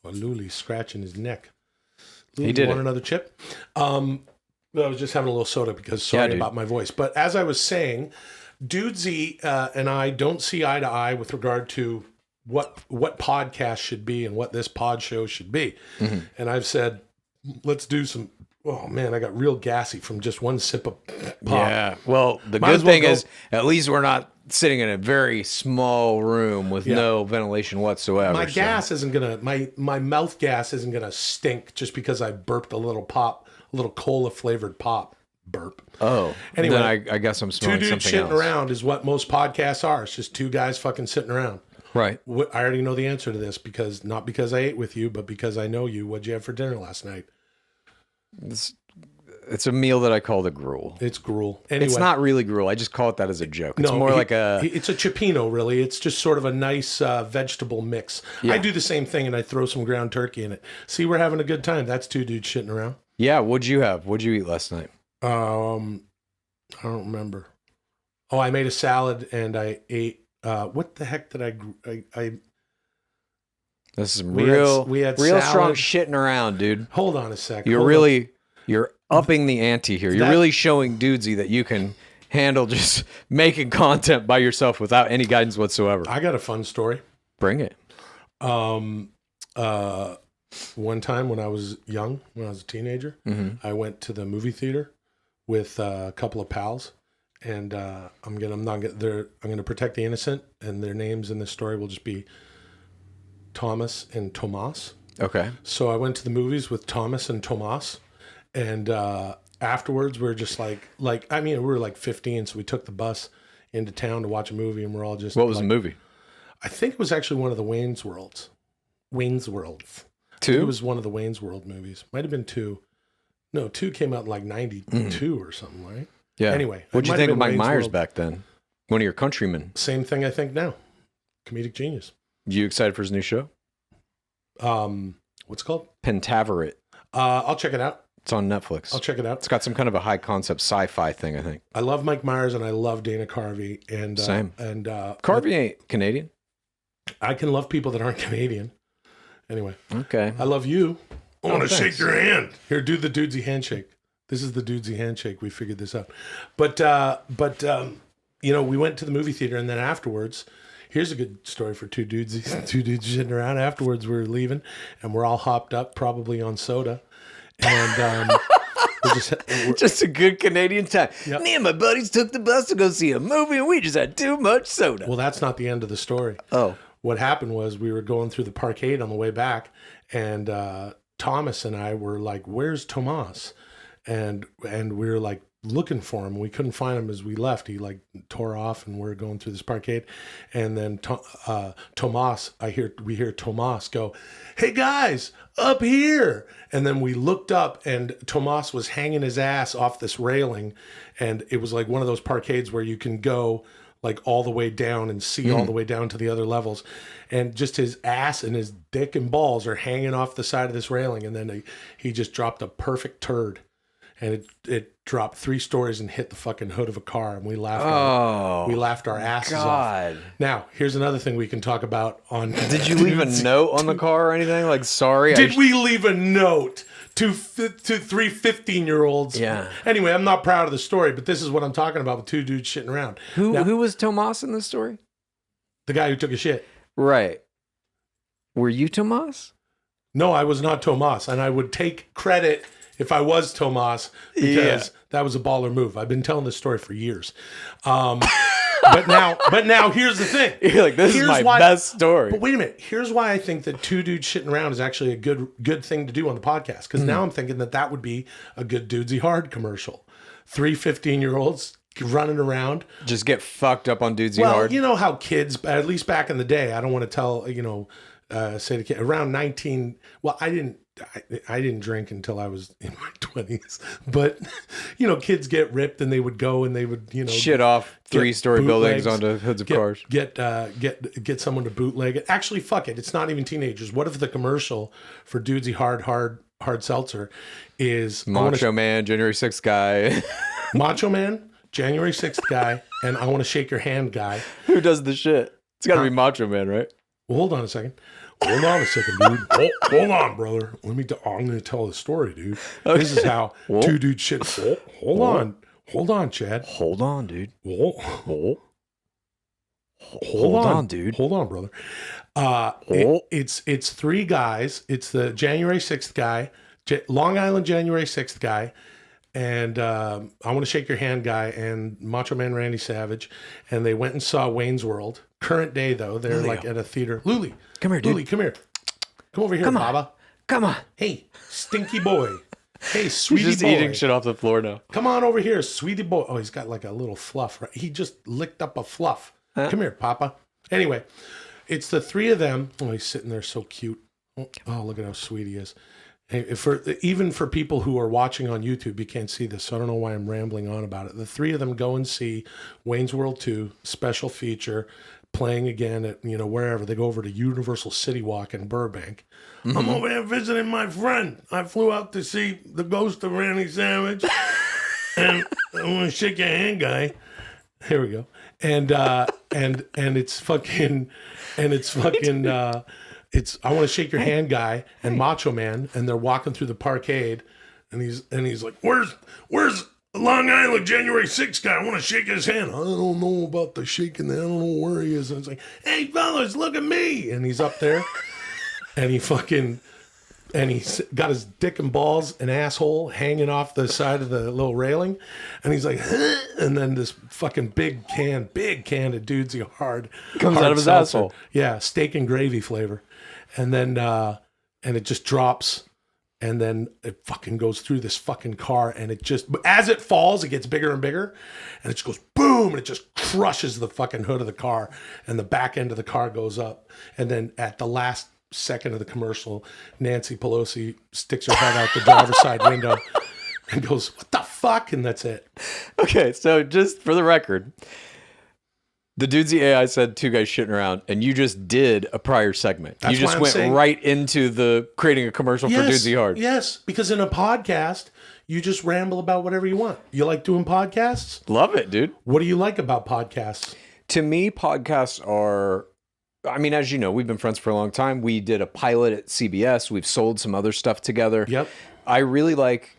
Well, Luli's scratching his neck. Luli, He did want it. another chip? I was just having a little soda because sorry dude. about my voice. But as I was saying, Dudesy and I don't see eye to eye with regard to what podcast should be and what this pod show should be. And I've said, let's do some. Oh man, I got real gassy from just one sip of pop. Yeah. Well, the Might good as well thing go- is at least we're not sitting in a very small room with no ventilation whatsoever. My so- gas isn't gonna my mouth gas isn't gonna stink just because I burped a little cola flavored pop burp. Oh. Anyway, then I guess I'm Two smelling dudes something shitting else. around is what most podcasts are. It's just two guys fucking sitting around. Right. I already know the answer to this because not because I ate with you, but because I know you. What'd you have for dinner last night? It's a meal that I call the gruel. It's gruel. Anyway, It's not really gruel. I just call it that as a joke. It's no, more like a... It's a cioppino, really. It's just sort of a nice vegetable mix. Yeah. I do the same thing, and I throw some ground turkey in it. See, we're having a good time. That's two dudes shitting around. Yeah, what'd you have? What'd you eat last night? I don't remember. Oh, I made a salad, and I ate... what the heck did I This is We real had strong salad. shitting around, dude. Hold on a sec. You're upping the ante here. You're really showing Dudesy that you can handle just making content by yourself without any guidance whatsoever. I got a fun story. Bring it. One time when I was young, when I was a teenager, I went to the movie theater with a couple of pals, and I'm gonna protect the innocent, and their names in this story will just be Thomas and Tomas. Okay. So I went to the movies with Thomas and Tomas, and afterwards we were just we were like 15, so we took the bus into town to watch a movie, and we're all just. What was the movie? I think it was actually one of the Wayne's Worlds. Wayne's Worlds. Two? It was one of the Wayne's World movies. Might have been two. No, two came out in like 92 or something, right? Yeah. Anyway. What'd it you might think have of been Mike Wayne's Myers World. back then? One of your countrymen. Same thing I think now. Comedic genius. You excited for his new show? What's it called? Pentaveret. I'll check it out. It's on Netflix. I'll check it out. It's got some kind of a high concept sci-fi thing, I think. I love Mike Myers and I love Dana Carvey. And Same. And Carvey ain't Canadian. I can love people that aren't Canadian. Anyway. Okay. I love you. I want to shake your hand. Here, do the Dudesy handshake. This is the Dudesy handshake. We figured this out. But we went to the movie theater, and then afterwards, here's a good story for two dudes sitting around. Afterwards, we were leaving, and we're all hopped up, probably on soda, and we're Just a good Canadian time. Yep. Me and my buddies took the bus to go see a movie, and we just had too much soda. well, that's not the end of the story. Oh. What happened was we were going through the parkade on the way back, and Thomas and I were like, "Where's Tomas?" And we were like looking for him. We couldn't find him as we left. He like tore off, and we're going through this parkade. And then Tomas, we hear Tomas go, "Hey guys, up here!" And then we looked up, and Tomas was hanging his ass off this railing, and it was like one of those parkades where you can go like all the way down and see all the way down to the other levels, and just his ass and his dick and balls are hanging off the side of this railing, and then he just dropped a perfect turd, and it dropped 3 stories and hit the fucking hood of a car, and we laughed. We laughed our asses off. Now, here's another thing we can talk about on. Did you leave a note on the car or anything? Like, sorry. Did we leave a note to 3 15-year-olds? Yeah. Anyway, I'm not proud of the story, but this is what I'm talking about with two dudes shitting around. Who was Tomas in this story? The guy who took a shit. Right. Were you Tomas? No, I was not Tomas, and I would take credit if I was Tomas because that was a baller move. I've been telling this story for years. But now here's the thing. You're like, this is my best story. But wait a minute. Here's why I think that two dudes shitting around is actually a good thing to do on the podcast. Because now I'm thinking that would be a good Dudesy Hard commercial. 3 15-year-olds running around. Just get fucked up on Dudesy Well, Hard. you know how kids, at least back in the day, I don't want to tell, say the kid, around 19, well, I didn't drink until I was in my 20s, but kids get ripped and they would go and they would, shit off 3-story buildings bootlegs, onto hoods of cars. Get someone to bootleg it. Actually, fuck it. It's not even teenagers. What if the commercial for Dudesy Hard Seltzer is Macho Man, January 6th guy. Macho Man, January 6th guy, and I want to shake your hand guy. Who does the shit? It's got to be Macho Man, right? Well, hold on a second. Hold on a second, dude. Hold on, brother. I'm going to tell the story, dude. Okay. This is how two dudes shit. Hold on. Hold on, Chad. Hold on, dude. Hold on, dude. Hold on, brother. It's 3 guys. It's the January 6th guy, Long Island January 6th guy, and I want to shake your hand guy, and Macho Man Randy Savage, and they went and saw Wayne's World. Current day, though, they're like at a theater. Luli, come here, dude. Luli, come here. Come over here, Come on. Baba. Come on. Hey, stinky boy. Hey, sweetie He's just boy. eating shit off the floor now. Come on over here, sweetie boy. Oh, he's got like a little fluff. Right? He just licked up a fluff. Huh? Come here, Papa. Anyway, it's the 3 of them. Oh, he's sitting there so cute. Oh, look at how sweet he is. Hey, even for people who are watching on YouTube, you can't see this, so I don't know why I'm rambling on about it. The 3 of them go and see Wayne's World 2 special feature playing again at wherever. They go over to Universal City Walk in Burbank. I'm over there visiting my friend. I flew out to see the ghost of Randy Savage. And I want to shake your hand, guy. Here we go. And it's fucking It's I want to shake your hand guy and Macho Man, and they're walking through the parkade, and he's like, where's Long Island January 6th guy? I want to shake his hand. I don't know about the shaking. I don't know where he is. And it's like, hey fellas, look at me. And he's up there, and he's got his dick and balls and asshole hanging off the side of the little railing, and he's like, huh? And then this fucking big can of Dudesy Hard comes hard out of his seltzer. asshole. Yeah, steak and gravy flavor, and then and it just drops. And then it fucking goes through this fucking car, and it just, as it falls, it gets bigger and bigger, and it just goes boom, and it just crushes the fucking hood of the car, and the back end of the car goes up. And then at the last second of the commercial, Nancy Pelosi sticks her head out the driver's side window and goes, what the fuck? And that's it. Okay, so just for the record, the Dudesy AI said two guys shitting around, and you just did a prior segment. That's you just why I'm went saying- right into the creating a commercial for Dudesy Hard. Yes, because in a podcast, you just ramble about whatever you want. You like doing podcasts? Love it, dude. What do you like about podcasts? To me, podcasts are, I mean, as you know, we've been friends for a long time. We did a pilot at CBS. We've sold some other stuff together. Yep. I really like,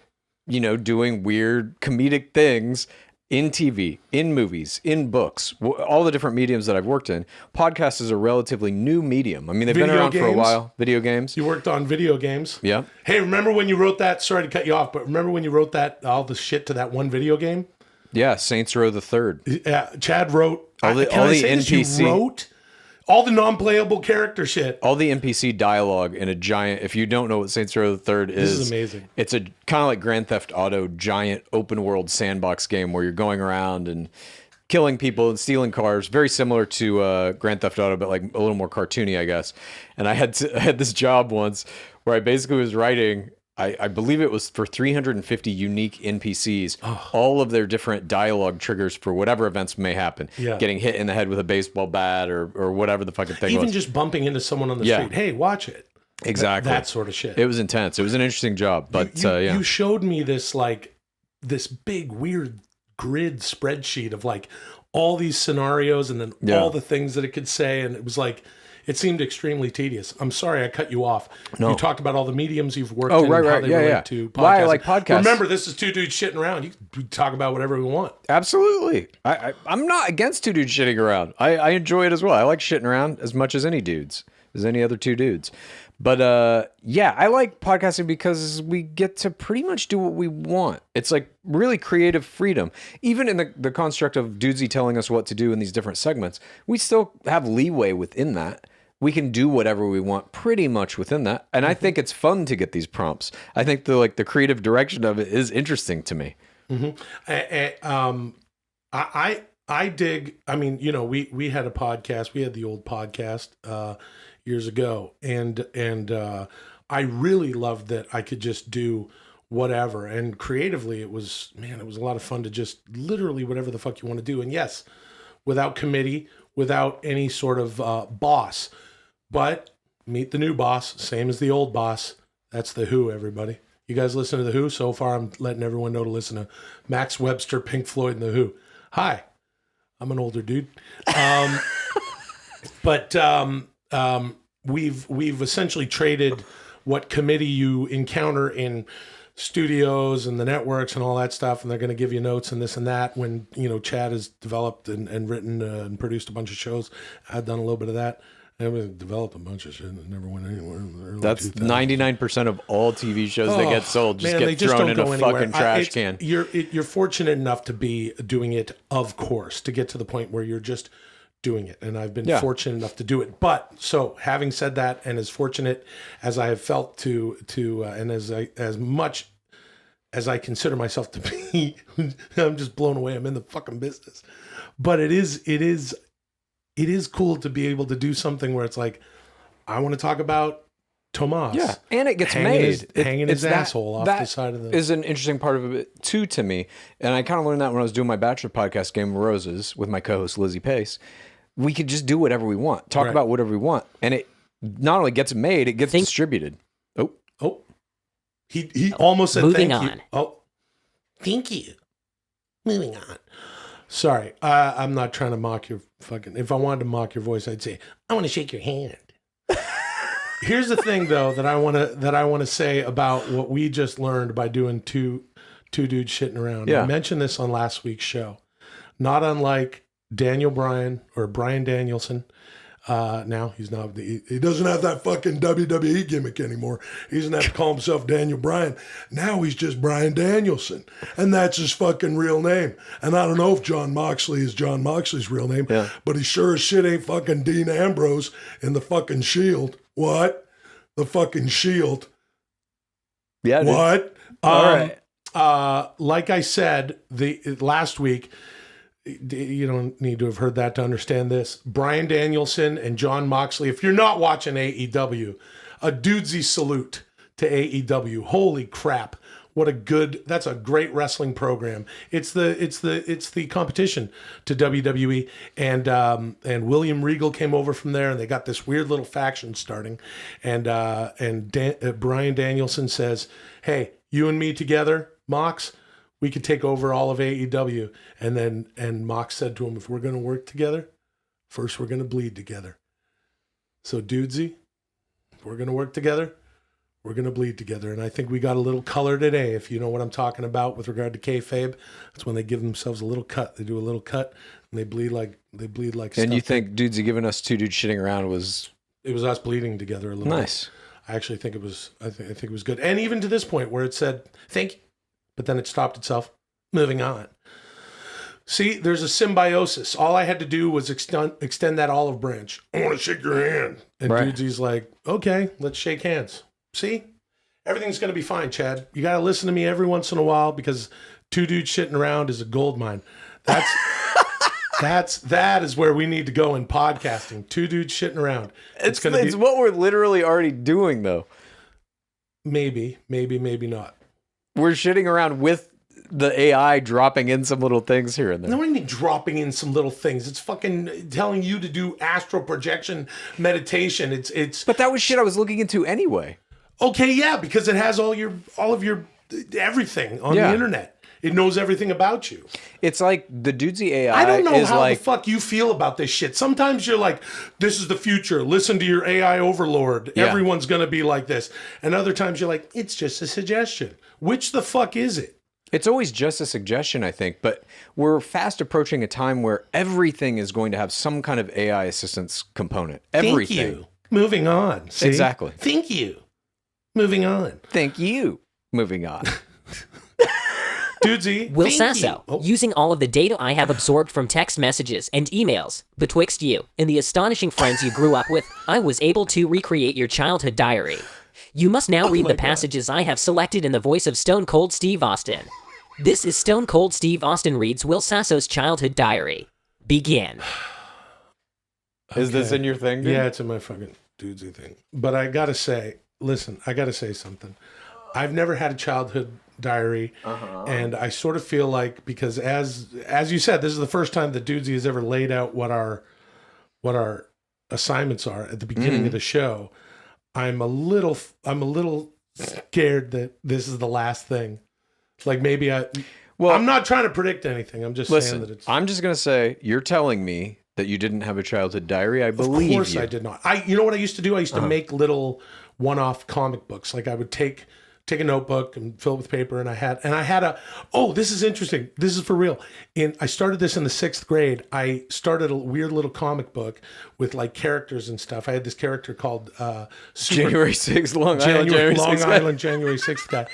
doing weird comedic things in TV, in movies, in books, all the different mediums that I've worked in. Podcast is a relatively new medium. I mean, they've been Video around for a games? while. Video games. You worked on video games. Yeah. Hey, remember when you wrote that? Sorry to cut you off, but remember when you wrote that all the shit to that one video game? Yeah. Saints Row the Third. Yeah, Chad wrote All the NPC You wrote all the non-playable character shit. All the NPC dialogue in a giant. If you don't know what Saints Row the Third is, This is amazing. It's a kind of like Grand Theft Auto, giant open world sandbox game where you're going around and killing people and stealing cars. Very similar to Grand Theft Auto, but like a little more cartoony, I guess. And I had this job once where I basically was writing. I believe it was for 350 unique NPCs, all of their different dialogue triggers for whatever events may happen. Yeah. Getting hit in the head with a baseball bat or whatever the fucking thing Even was. just bumping into someone on the Yeah. street. Hey, watch it. Exactly. That sort of shit. It was intense. It was an interesting job, but yeah. You showed me this big weird grid spreadsheet of like all these scenarios and then Yeah. all the things that it could say, and it was like it seemed extremely tedious. I'm sorry I cut you off. No. You talked about all the mediums you've worked Oh, in right, and how right. they Yeah, relate yeah. to podcasting. Why I like podcasts. Remember, this is two dudes shitting around. You can talk about whatever we want. Absolutely. I'm not against two dudes shitting around. I enjoy it as well. I like shitting around as much as any other two dudes. But yeah, I like podcasting because we get to pretty much do what we want. It's like really creative freedom. Even in the construct of Dudesy telling us what to do in these different segments, we still have leeway within that. We can do whatever we want pretty much within that. And I think it's fun to get these prompts. I think the creative direction of it is interesting to me. I dig. I mean, we had a podcast. We had the old podcast years ago, and I really loved that I could just do whatever. And creatively, it was a lot of fun to just literally whatever the fuck you want to do. And yes, without committee, without any sort of boss. But meet the new boss, same as the old boss. That's the Who, everybody. You guys listen to the Who? So far, I'm letting everyone know to listen to Max Webster, Pink Floyd, and the Who. Hi, I'm an older dude. But we've essentially traded what committee you encounter in studios and the networks and all that stuff, and they're going to give you notes and this and that. When Chad has developed and written and produced a bunch of shows, I've done a little bit of that. I've developed a bunch of shit that never went anywhere. In the early That's 2000s. 99% of all TV shows that get sold just Man, they get thrown don't in a go anywhere. fucking trash can. You're fortunate enough to be doing it, of course, to get to the point where you're just doing it. And I've been fortunate enough to do it. But so having said that, and as fortunate as I have felt to and as much as I consider myself to be, I'm just blown away. I'm in the fucking business. But it is cool to be able to do something where it's like, I want to talk about Tomas. Yeah, and it gets hanging his asshole off the side of the... That is an interesting part of it, too, to me. And I kind of learned that when I was doing my Bachelor podcast, Game of Roses, with my co-host, Lizzie Pace. We could just do whatever we want, talk about whatever we want. And it not only gets made, it gets distributed. Oh. He almost said Moving thank you. on. Oh, thank you. Moving on. Sorry, I'm not trying to mock your fucking... If I wanted to mock your voice, I'd say, I want to shake your hand. Here's the thing, though, that I want to say about what we just learned by doing two dudes shitting around. Yeah. I mentioned this on last week's show. Not unlike Daniel Bryan or Bryan Danielson. Now he's not. He doesn't have that fucking WWE gimmick anymore. He doesn't have to call himself Daniel Bryan. Now he's just Bryan Danielson, and that's his fucking real name. And I don't know if John Moxley is John Moxley's real name, but he sure as shit ain't fucking Dean Ambrose in the fucking Shield. What? The fucking Shield. Yeah. Dude. What? All right. Like I said, last week. You don't need to have heard that to understand this. Bryan Danielson and John Moxley. If you're not watching AEW, a dudesy salute to AEW. Holy crap. That's a great wrestling program. It's the competition to WWE, and William Regal came over from there, and they got this weird little faction starting, and Bryan Danielson says, "Hey, you and me together, Mox, we could take over all of AEW." And Mox said to him, "If we're going to work together, first we're going to bleed together. So Dudesy, if we're going to work together, we're going to bleed together." And I think we got a little color today, if you know what I'm talking about with regard to kayfabe. That's when they give themselves a little cut. They do a little cut, and they bleed like And stuff. you think Dudesy giving us two dudes shitting around was... It was us bleeding together a little nice. bit. I actually think it was. I think it was good. And even to this point where it said, "Thank you," but then it stopped itself. Moving on. See, there's a symbiosis. All I had to do was extend that olive branch. "I want to shake your hand." And Right. Dudesy's like, "Okay, let's shake hands." See? Everything's going to be fine, Chad. You got to listen to me every once in a while because two dudes shitting around is a gold mine. That is where we need to go in podcasting. Two dudes shitting around. It's what we're literally already doing, though. Maybe not. We're shitting around with the AI dropping in some little things here and there. No, I mean dropping in some little things. It's fucking telling you to do astral projection meditation. It's. But that was shit I was looking into anyway. Okay, yeah, because it has all of your everything on the internet. It knows everything about you. It's like the Dudesy AI. I don't know is how like, the fuck you feel about this shit. Sometimes you're like, "This is the future. Listen to your AI overlord. Yeah. Everyone's gonna be like this." And other times you're like, "It's just a suggestion." Which the fuck is it? It's always just a suggestion, I think, but we're fast approaching a time where everything is going to have some kind of AI assistance component. Everything. Thank you. Moving on. See? Exactly. Thank you. Moving on. Thank you. Moving on. Dudesy. Will thank Sasso, you. Oh, using all of the data I have absorbed from text messages and emails betwixt you and the astonishing friends you grew up with, I was able to recreate your childhood diary. You must now read my the passages I have selected in the voice of Stone Cold Steve Austin. This is Stone Cold Steve Austin reads Will Sasso's childhood diary. Begin. Is this in your thing, dude? Yeah, it's in my fucking Dudesy thing. But I gotta say, listen, I gotta say something. I've never had a childhood diary, and I sort of feel like, because as you said, this is the first time that Dudesy has ever laid out what our assignments are at the beginning of the show. I'm a little scared that this is the last thing. Like maybe I'm not trying to predict anything. I'm just saying that it's. I'm just gonna say you're telling me that you didn't have a childhood diary. I believe Of course you. I did not. You know what I used to do? I used to make little one-off comic books. Like I would take a notebook and fill it with paper, and I had this is interesting. This is for real. I started this in the 6th grade. I started a weird little comic book with like characters and stuff. I had this character called January 6th, Long Island January 6th guy.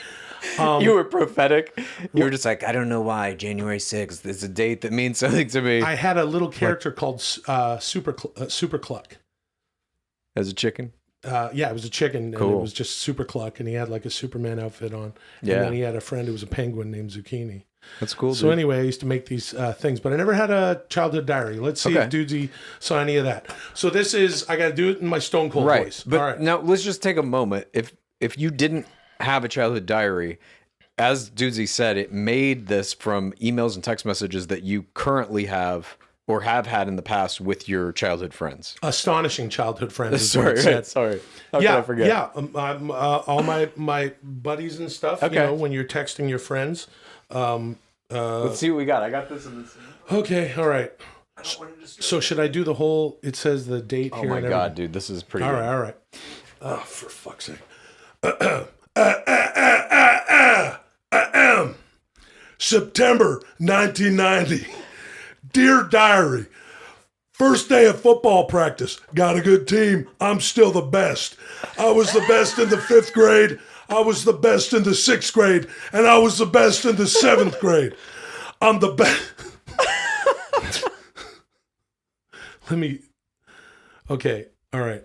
You were prophetic. You were just like, I don't know why January 6th is a date that means something to me. I had a little character called Super Cluck. As a chicken? Yeah, it was a chicken, and Cool. it was just Super Cluck, and he had like a Superman outfit on. Yeah. And then he had a friend who was a penguin named Zucchini. That's cool, So dude. anyway, I used to make these things, but I never had a childhood diary. Let's see if Dudesy saw any of that. So this is, I got to do it in my Stone Cold voice. But All right. now let's just take a moment. If you didn't have a childhood diary, as Dudesy said, it made this from emails and text messages that you currently have or have had in the past with your childhood friends. Astonishing childhood friends. Is what it said. Sorry. How could I forget? Yeah, all my buddies and stuff. Okay. You know, when you're texting your friends. Let's see what we got. I got this in this. Okay, all right. So should I do the whole? It says the date Oh here. my and God, everything. dude, this is pretty. All good. right, all right. Oh, for fuck's sake. September 1990. Dear Diary, first day of football practice. Got a good team. I'm still the best. I was the best in the 5th grade. I was the best in the 6th grade. And I was the best in the 7th grade. I'm the best. Okay, all right.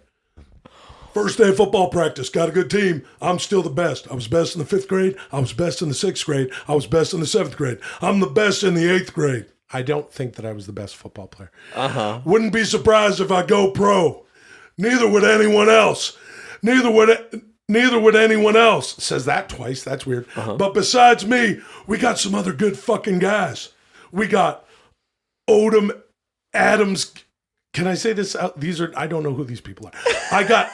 First day of football practice. Got a good team. I'm still the best. I was best in the 5th grade. I was best in the 6th grade. I was best in the 7th grade. I'm the best in the 8th grade. I don't think that I was the best football player. Wouldn't be surprised if I go pro. Neither would anyone else. Neither would anyone else. Says that twice. That's weird. But besides me, we got some other good fucking guys. We got Odom Adams. Can I say this out? I don't know who these people are. We got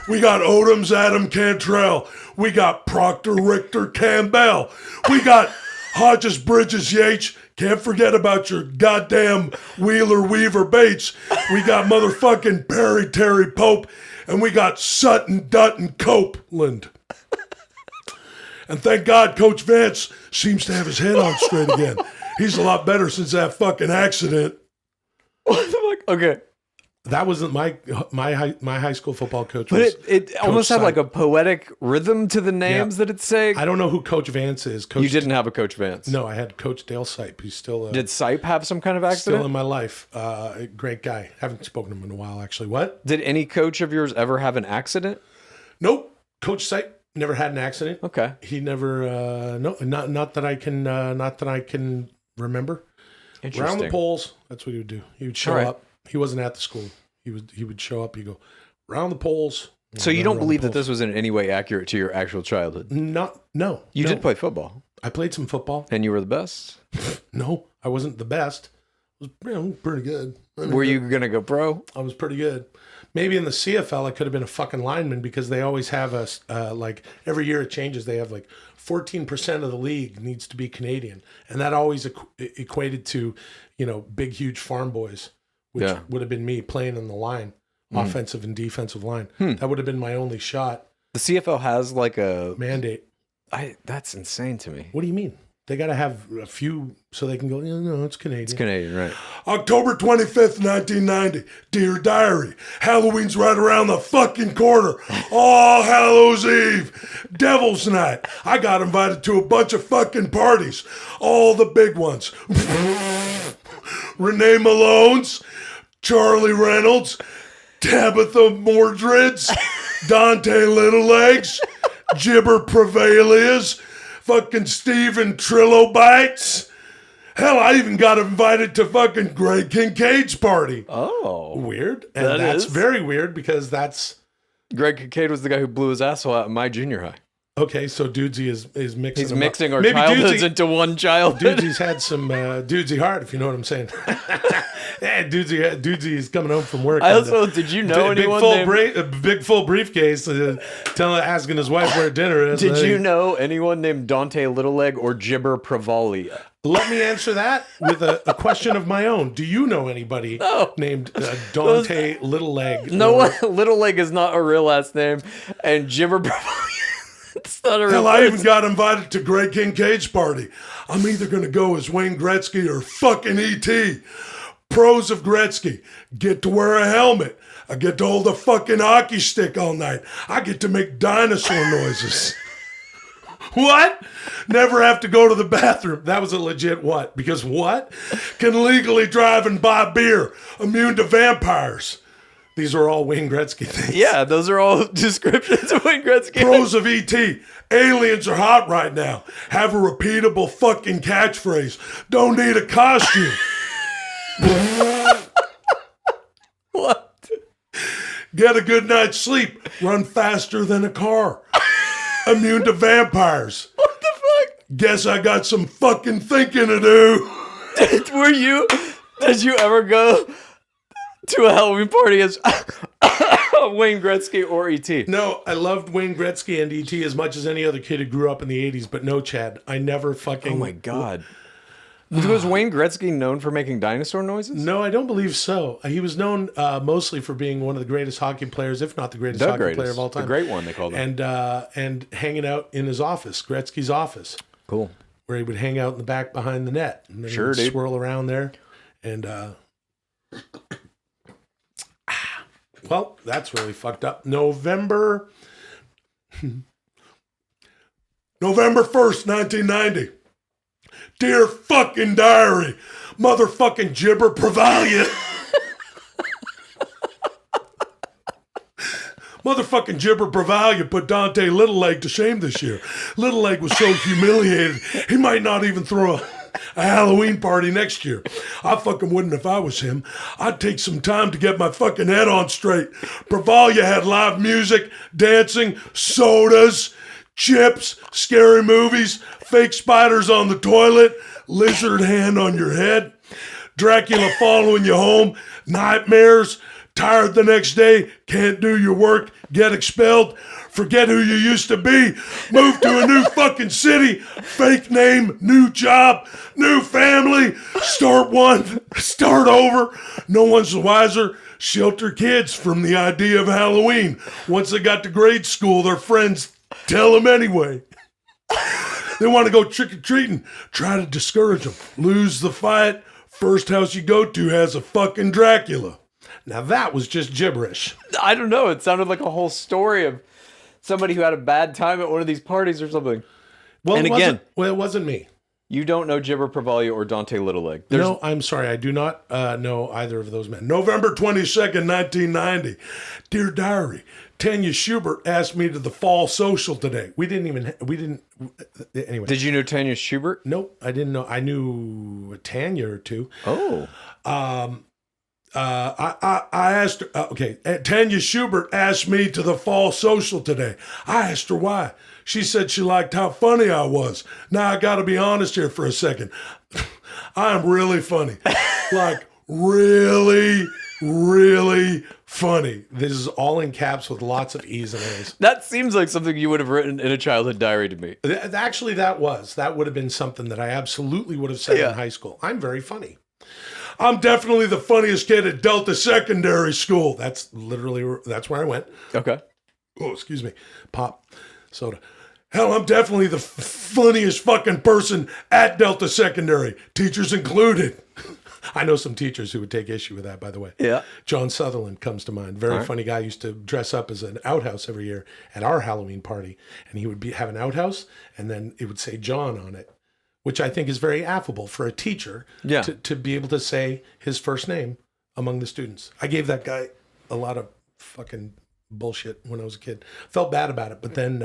Odom's Adam Cantrell. We got Proctor Richter Campbell. We got Hodges Bridges Yates. Can't forget about your goddamn Wheeler Weaver Bates. We got motherfucking Perry Terry Pope. And we got Sutton Dutton Copeland. And thank God Coach Vance seems to have his head on straight again. He's a lot better since that fucking accident. What the fuck? Okay. That wasn't my high school football coach. But Was it almost had like a poetic rhythm to the names that it's saying. I don't know who Coach Vance is. You didn't have a Coach Vance. No, I had Coach Dale Sipe. He's still Did Sipe have some kind of accident? Still in my life. Great guy. Haven't spoken to him in a while, actually. What? Did any coach of yours ever have an accident? Nope. Coach Sipe never had an accident. Okay. He never. No, not that I can. Not that I can remember. Interesting. Round the poles. That's what he would do. He would show up. He wasn't at the school. He would show up. He'd go round the poles. So you don't believe that this was in any way accurate to your actual childhood? No. You did play football. I played some football. And you were the best? No, I wasn't the best. I was pretty good. Were you going to go pro? I was pretty good. Maybe in the CFL, I could have been a fucking lineman because they always have us, like, every year it changes. They have, like, 14% of the league needs to be Canadian. And that always equated to, big, huge farm boys, which would have been me playing on the line, offensive and defensive line. That would have been my only shot. The CFL has, like, a mandate. That's insane to me. What do you mean? They got to have a few so they can go, no, it's Canadian. It's Canadian, right. October 25th, 1990. Dear Diary, Halloween's right around the fucking corner. All Hallows Eve. Devil's Night. I got invited to a bunch of fucking parties. All the big ones. Renee Malone's, Charlie Reynolds, Tabitha Mordred's, Dante Littlelegs, Gibber Prevalia's, fucking Steven Trilobites. Hell, I even got invited to fucking Greg Kincaid's party. Oh. Weird. And that's very weird because that's... Greg Kincaid was the guy who blew his asshole out in my junior high. Okay, so Dudesy is mixing. He's mixing our childhoods into one childhood. Dudesy's had some Dudesy Hard, if you know what I'm saying. Yeah, Dudesy is coming home from work. Did you know anyone big full briefcase, asking his wife where dinner is. Did you know anyone named Dante Littleleg or Gibber Pravalia? Let me answer that with a question of my own. Do you know anybody named Dante Littleleg? No one. Littleleg is not a real last name, and Gibber Pravalia. It's not a real Hell, I even got invited to Greg Kincaid's party. I'm either going to go as Wayne Gretzky or fucking E.T. Pros of Gretzky. Get to wear a helmet. I get to hold a fucking hockey stick all night. I get to make dinosaur noises. What? Never have to go to the bathroom. That was a legit what? Because what? Can legally drive and buy beer. Immune to vampires. These are all Wayne Gretzky things. Yeah, those are all descriptions of Wayne Gretzky. Pros of E.T. Aliens are hot right now. Have a repeatable fucking catchphrase. Don't need a costume. What? Get a good night's sleep. Run faster than a car. Immune to vampires. What the fuck? Guess I got some fucking thinking to do. Did you ever go to a Halloween party as Wayne Gretzky or E.T.? No, I loved Wayne Gretzky and E.T. as much as any other kid who grew up in the 80s, but no, Chad, I never fucking... Oh my God. Was Wayne Gretzky known for making dinosaur noises? No, I don't believe so. He was known mostly for being one of the greatest hockey players, if not the greatest hockey player of all time. The great one, they called him. And hanging out in his office, Gretzky's office. Cool. Where he would hang out in the back behind the net. And then he would swirl around there. And, well, that's really fucked up. November 1st, 1990. Dear fucking diary, motherfucking gibber prevalia. Motherfucking gibber prevalia put Dante Littleleg to shame this year. Littleleg was so humiliated, he might not even throw a Halloween party next year. I fucking wouldn't if I was him. I'd take some time to get my fucking head on straight. Prevalia had live music, dancing, sodas, chips, scary movies, fake spiders on the toilet, lizard hand on your head, Dracula following you home, nightmares, tired the next day, can't do your work, get expelled, forget who you used to be, move to a new fucking city, fake name, new job, new family, start over, no one's the wiser, shelter kids from the idea of Halloween. Once they got to grade school, their friends tell them anyway. They want to go trick-or-treating. Try to discourage them. Lose the fight. First house you go to has a fucking Dracula. Now that was just gibberish. I don't know. It sounded like a whole story of somebody who had a bad time at one of these parties or something. Well, and it wasn't me. You don't know Gibber Prevalia or Dante Littleleg. No, I'm sorry. I do not know either of those men. November 22nd, 1990. Dear Diary, Tanya Schubert asked me to the fall social today. Anyway. Did you know Tanya Schubert? Nope, I didn't know. I knew a Tanya or two. Oh. I asked her, okay, Tanya Schubert asked me to the fall social today. I asked her why. She said she liked how funny I was. Now I got to be honest here for a second. I'm really funny. Like really, really funny. This is all in caps with lots of E's and A's. That seems like something you would have written in a childhood diary to me. Actually, that would have been something that I absolutely would have said in high school. I'm very funny. I'm definitely the funniest kid at Delta Secondary School. That's where I went. Okay. Oh, excuse me. Pop soda. Hell, I'm definitely the funniest fucking person at Delta Secondary, teachers included. I know some teachers who would take issue with that, by the way. Yeah. John Sutherland comes to mind. Very funny guy. Used to dress up as an outhouse every year at our Halloween party. And he would have an outhouse, and then it would say John on it, which I think is very affable for a teacher to be able to say his first name among the students. I gave that guy a lot of fucking bullshit when I was a kid. Felt bad about it, but then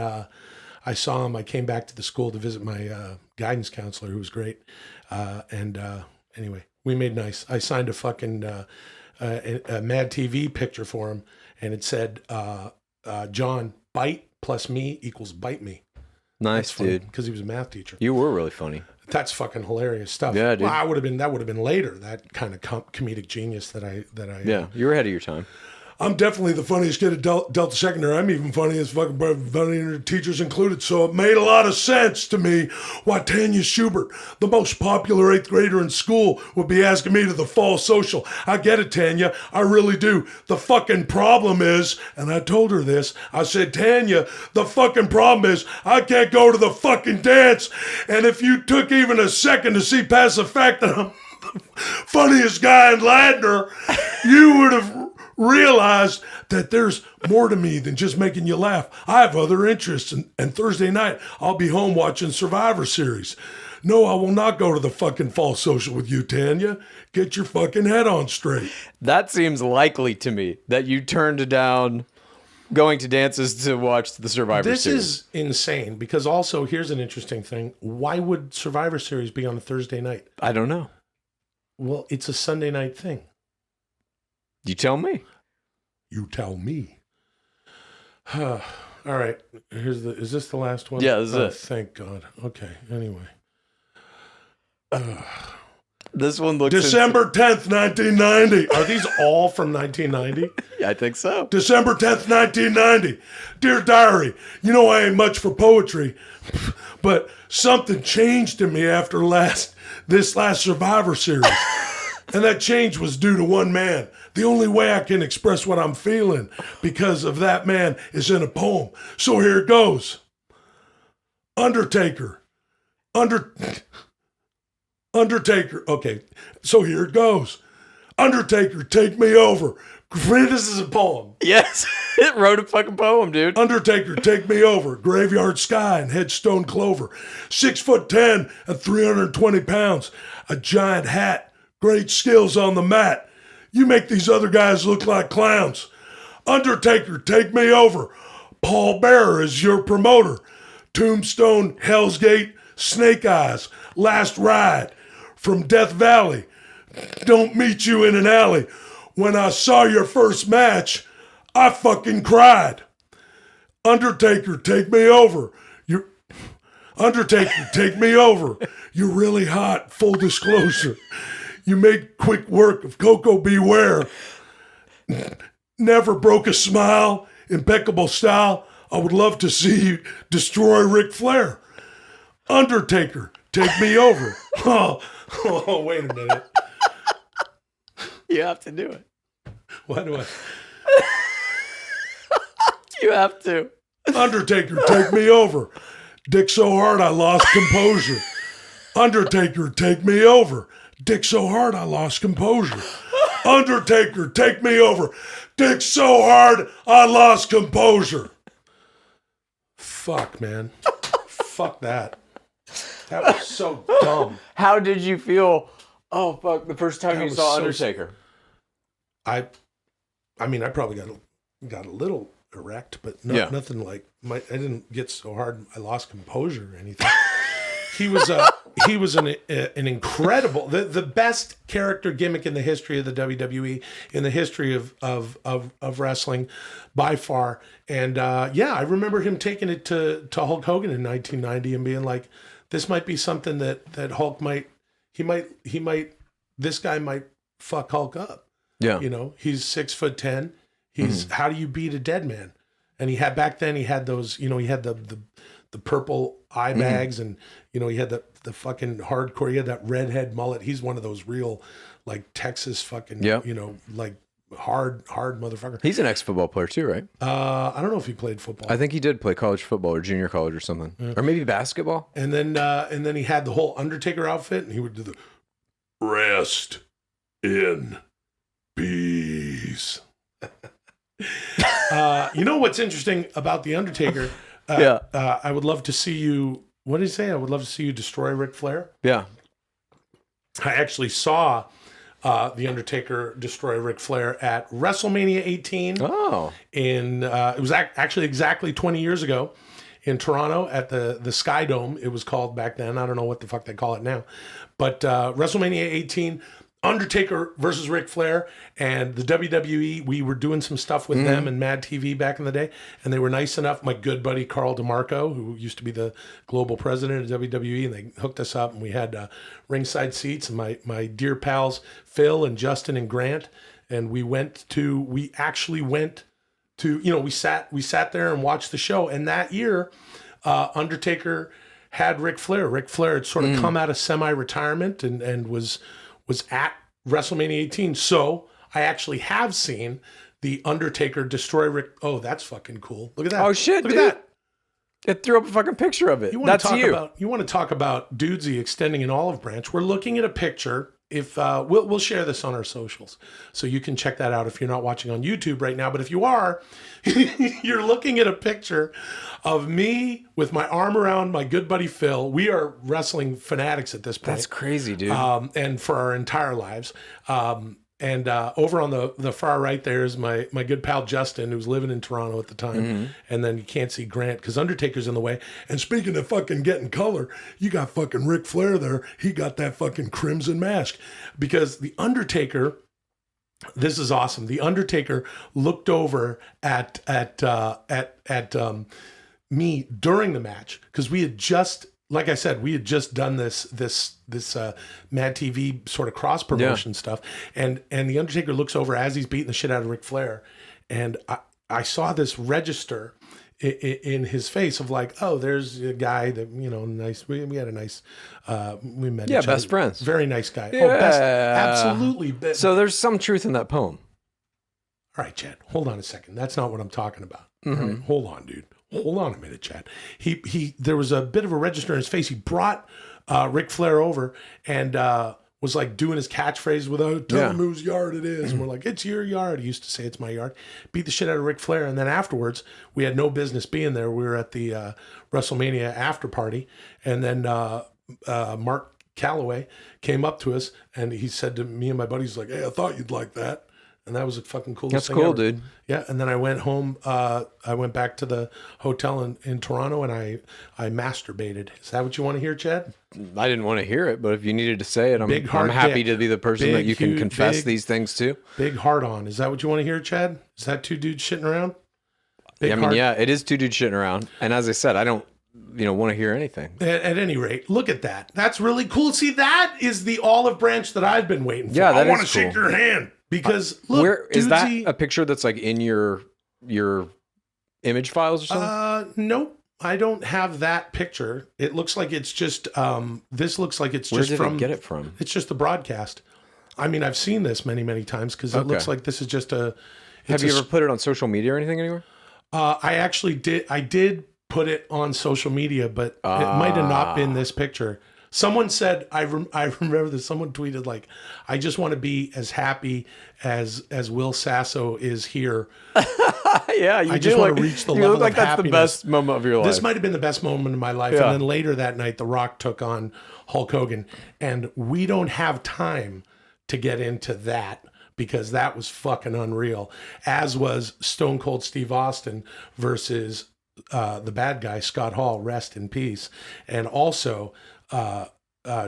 I saw him. I came back to the school to visit my guidance counselor, who was great. Anyway, we made nice. I signed a fucking a Mad TV picture for him, and it said, John, bite plus me equals bite me. Nice, dude. Because he was a math teacher. You were really funny. That's fucking hilarious stuff. Yeah, dude. Well, that would have been later. That kind of comedic genius that I. Yeah, you were ahead of your time. I'm definitely the funniest kid at Delta Secondary. I'm even funny as fucking funny, teachers included. So it made a lot of sense to me why Tanya Schubert, the most popular 8th grader in school, would be asking me to the fall social. I get it, Tanya. I really do. The fucking problem is, and I told her this, I said, Tanya, the fucking problem is I can't go to the fucking dance. And if you took even a second to see past the fact that I'm the funniest guy in Ladner, you would have realized that there's more to me than just making you laugh. I have other interests, and Thursday night I'll be home watching Survivor Series. No, I will not go to the fucking fall social with you, Tanya. Get your fucking head on straight. That seems likely to me that you turned down going to dances to watch the Survivor Series. This is insane, because also here's an interesting thing. Why would Survivor Series be on a Thursday night? I don't know. Well, it's a Sunday night thing. You tell me. You tell me. All right. Is this the last one? Yeah, this is it. Thank God. Okay. Anyway. This one looks December 10th, 1990. Are these all from 1990? Yeah, I think so. December 10th, 1990. Dear Diary, you know I ain't much for poetry, but something changed in me after this last Survivor Series. And that change was due to one man. The only way I can express what I'm feeling because of that man is in a poem. So here it goes. Undertaker. Undertaker. Okay, so here it goes. Undertaker, take me over. This is a poem. Yes, it wrote a fucking poem, dude. Undertaker, take me over. Graveyard Sky and Headstone Clover. 6'10" and 320 pounds. A giant hat. Great skills on the mat. You make these other guys look like clowns. Undertaker, take me over. Paul Bearer is your promoter. Tombstone, Hell's Gate, Snake Eyes, Last Ride. From Death Valley. Don't meet you in an alley. When I saw your first match, I fucking cried. Undertaker, take me over. Undertaker, take me over. You're really hot, full disclosure. You made quick work of Coco Beware. Never broke a smile, impeccable style. I would love to see you destroy Ric Flair. Undertaker, take me over. Oh, wait a minute. You have to do it. Why do I? You have to. Undertaker, take me over. Dick so hard I lost composure. Undertaker, take me over. Dick so hard I lost composure. Undertaker, take me over. Dick so hard I lost composure. Fuck, man. Fuck that. That was so dumb. How did you feel? Oh fuck! The first time you saw Undertaker. I mean, I probably got a little erect, but nothing like I didn't get so hard I lost composure or anything. He was an incredible, the best character gimmick in the history of the WWE, in the history of wrestling, by far. And I remember him taking it to Hulk Hogan in 1990 and being like, this might be something that Hulk this guy might fuck Hulk up. Yeah. You know, he's 6'10". He's how do you beat a dead man? And he had back then he had those, you know, he had the purple eye bags and, you know, he had the fucking hardcore, he had that redhead mullet. He's one of those real like Texas fucking, you know, like hard motherfucker. He's an ex-football player too, right? I don't know if he played football. I think he did play college football or junior college or something. Or maybe basketball. And then he had the whole Undertaker outfit and he would do the rest in peace. You know what's interesting about the Undertaker? I would love to see you. What did he say? I would love to see you destroy Ric Flair. Yeah. I actually saw the Undertaker destroy Ric Flair at WrestleMania 18. Oh. It was actually exactly 20 years ago in Toronto at the Sky Dome. It was called back then. I don't know what the fuck they call it now, but WrestleMania 18. Undertaker versus Ric Flair, and the WWE, we were doing some stuff with them and Mad TV back in the day, and they were nice enough. My good buddy Carl DeMarco, who used to be the global president of WWE, and they hooked us up, and we had ringside seats, and my dear pals Phil and Justin and Grant, and we actually went to, you know, we sat there and watched the show, and that year, Undertaker had Ric Flair. Ric Flair had sort of come out of semi-retirement and was at WrestleMania 18. So I actually have seen the Undertaker destroy Rick. Oh, that's fucking cool. Look at that. Oh shit, Look dude. at that. It threw up a fucking picture of it. You That's you. Want to talk about Dudesy extending an olive branch. We're looking at a picture. If we'll share this on our socials, so you can check that out if you're not watching on YouTube right now. But if you are, you're looking at a picture of me with my arm around my good buddy Phil. We are wrestling fanatics at this point. That's crazy, dude. And for our entire lives. And over on the far right there is my good pal Justin, who's living in Toronto at the time. And then you can't see Grant because Undertaker's in the way. And speaking of fucking getting color, you got fucking Ric Flair there. He got that fucking crimson mask. Because the Undertaker, this is awesome. The Undertaker looked over at me during the match because we had just like I said, we had just done this Mad TV sort of cross promotion stuff, and the Undertaker looks over as he's beating the shit out of Ric Flair, and I saw this register in his face of like, oh, there's a guy that, you know, nice. We had a nice, we met. Yeah, each best other. friends. Very nice guy. Yeah. Oh, best, absolutely. So there's some truth in that poem. All right, Chad, hold on a second. That's not what I'm talking about. All right, hold on, dude. Hold on a minute, Chad. There was a bit of a register in his face. He brought Ric Flair over and was like doing his catchphrase without telling him whose yard it is. And we're like, it's your yard. He used to say it's my yard. Beat the shit out of Ric Flair. And then afterwards, we had no business being there. We were at the WrestleMania after party. And then Mark Calloway came up to us and he said to me and my buddies, like, hey, I thought you'd like that. And that was the fucking coolest thing That's cool, ever. dude. Yeah, and then I went home. I went back to the hotel in Toronto, and I masturbated. Is that what you want to hear, Chad? I didn't want to hear it, but if you needed to say it, I'm Big hard happy dick. to be the person Big, that you can huge, confess big- these things to. Big hard on. Is that what you want to hear, Chad? Is that two dudes shitting around? Big I mean, hard- yeah, it is two dudes shitting around. And as I said, I don't, want to hear anything. At any rate, look at that. That's really cool. See, that is the olive branch that I've been waiting for. Yeah, that I want to is cool. shake your hand because look, Where is that Dudesy- a picture that's like in your image files or something? Nope. I don't have that picture. It looks like it's just this looks like it's Where just did from it get it from? It's just the broadcast. I mean, I've seen this many times because it looks like this is just a. Have you ever put it on social media or anything anywhere? I actually did. I did put it on social media, but it might have not been this picture. Someone said, I remember that someone tweeted like, I just want to be as happy as Will Sasso is here. Yeah, you I just do want to reach the you level look like of that's happiness. the best moment of your life. This might have been the best moment of my life. Yeah. And then later that night, The Rock took on Hulk Hogan. And we don't have time to get into that because that was fucking unreal, as was Stone Cold Steve Austin versus the bad guy, Scott Hall, rest in peace. And also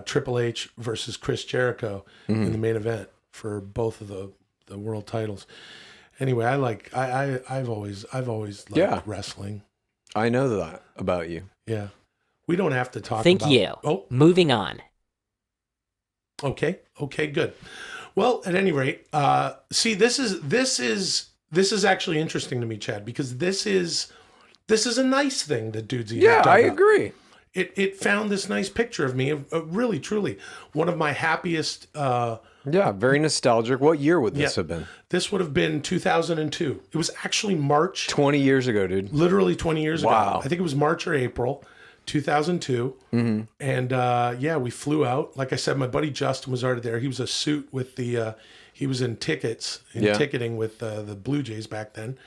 Triple H versus Chris Jericho in the main event for both of the world titles. Anyway, I've always liked wrestling. I know that about you. Yeah. We don't have to talk Thank about... you. Oh, Moving on. okay. Okay, good. Well, at any rate, see, this is actually interesting to me, Chad, because this is a nice thing that Dudesy Yeah, has dug I up. agree. It found this nice picture of me, really, truly, one of my happiest... Yeah, very nostalgic. What year would this have been? This would have been 2002. It was actually March, 20 years ago, dude. literally 20 years Wow. ago. I think it was March or April 2002. Mm-hmm. And we flew out. Like I said, my buddy Justin was already there. He was a suit with he was in ticketing with the Blue Jays back then.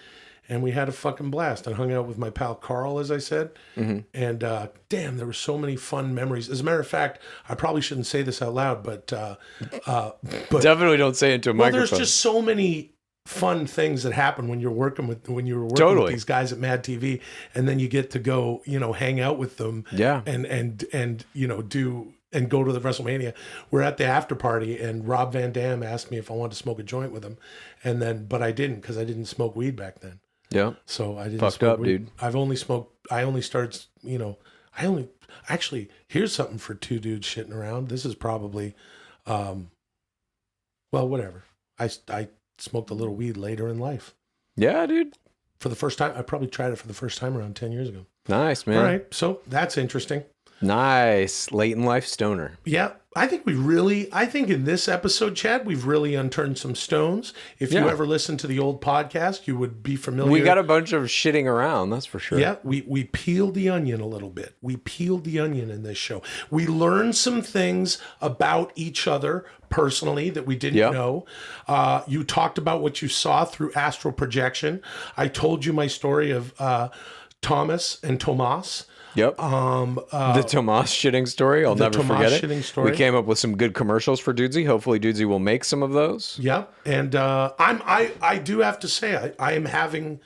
And we had a fucking blast and hung out with my pal Carl, as I said. Mm-hmm. And damn, there were so many fun memories. As a matter of fact, I probably shouldn't say this out loud, but Definitely don't say it into a well, microphone. there's just so many fun things that happen when you were working with these guys at Mad TV, and then you get to go, hang out with them. Yeah. And do and go to the WrestleMania. We're at the after party, and Rob Van Dam asked me if I wanted to smoke a joint with him, but I didn't because I didn't smoke weed back then. Yeah. So I didn't Fucked smoke up, weed. dude. I only started, actually, here's something for two dudes shitting around. This is probably, well, whatever. I smoked a little weed later in life. Yeah, dude. For the first time. I probably tried it for the first time around 10 years ago. Nice, man. All right. So that's interesting. Nice. Late in life stoner. Yeah. I think in this episode, Chad, we've really unturned some stones. If you Yeah. ever listen to the old podcast, you would be familiar. We got a bunch of shitting around, that's for sure. Yeah, we peeled the onion a little bit. We peeled the onion in this show. We learned some things about each other personally that we didn't Yep. know. You talked about what you saw through astral projection. I told you my story of Thomas and Tomas. Yep. The Tomas shitting story. I'll never Tomas forget it. shitting story. We came up with some good commercials for Dudesy. Hopefully Dudesy will make some of those. Yeah, and I do have to say I am having,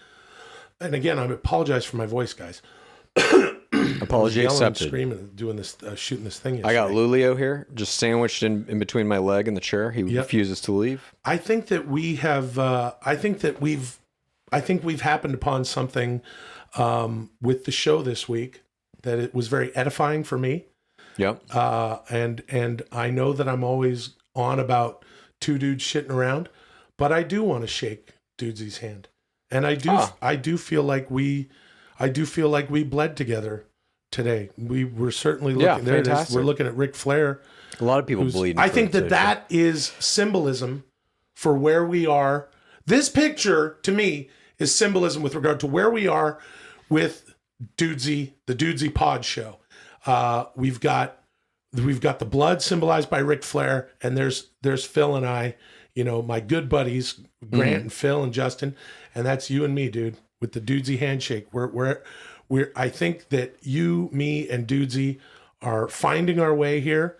and again I apologize for my voice, guys. Apology Yelling, and accepted. screaming, doing this, shooting this thing. I got yesterday. Lulio here, just sandwiched in between my leg and the chair. He refuses to leave. I think that we have. I think we've happened upon something with the show this week that it was very edifying for me. Yep. And I know that I'm always on about two dudes shitting around, but I do want to shake Dudesy's hand, and I do feel like we bled together today. We were certainly looking there. It is. We're looking at Ric Flair. A lot of people bleeding. I think that is symbolism for where we are. This picture to me is symbolism with regard to where we are with Dudesy, the Dudesy Pod show. We've got the blood symbolized by Ric Flair, and there's Phil and I, my good buddies, Grant and Phil and Justin, and that's you and me, dude, with the Dudesy handshake. I think that you, me, and Dudesy are finding our way here.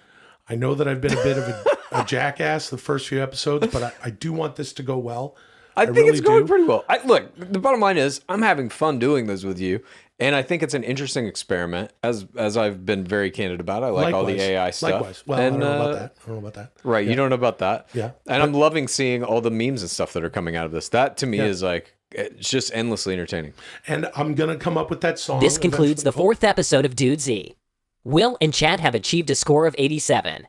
I know that I've been a bit of a jackass the first few episodes, but I do want this to go well. I think really it's going pretty well. Look, the bottom line is I'm having fun doing this with you, and I think it's an interesting experiment. As I've been very candid about, I like all the AI stuff. Likewise. Well, I don't know about that. Right, yeah. You don't know about that. Yeah. And I'm loving seeing all the memes and stuff that are coming out of this. That to me is like, it's just endlessly entertaining. And I'm gonna come up with that song. This concludes the 4th episode of Dudesy. Will and Chad have achieved a score of 87.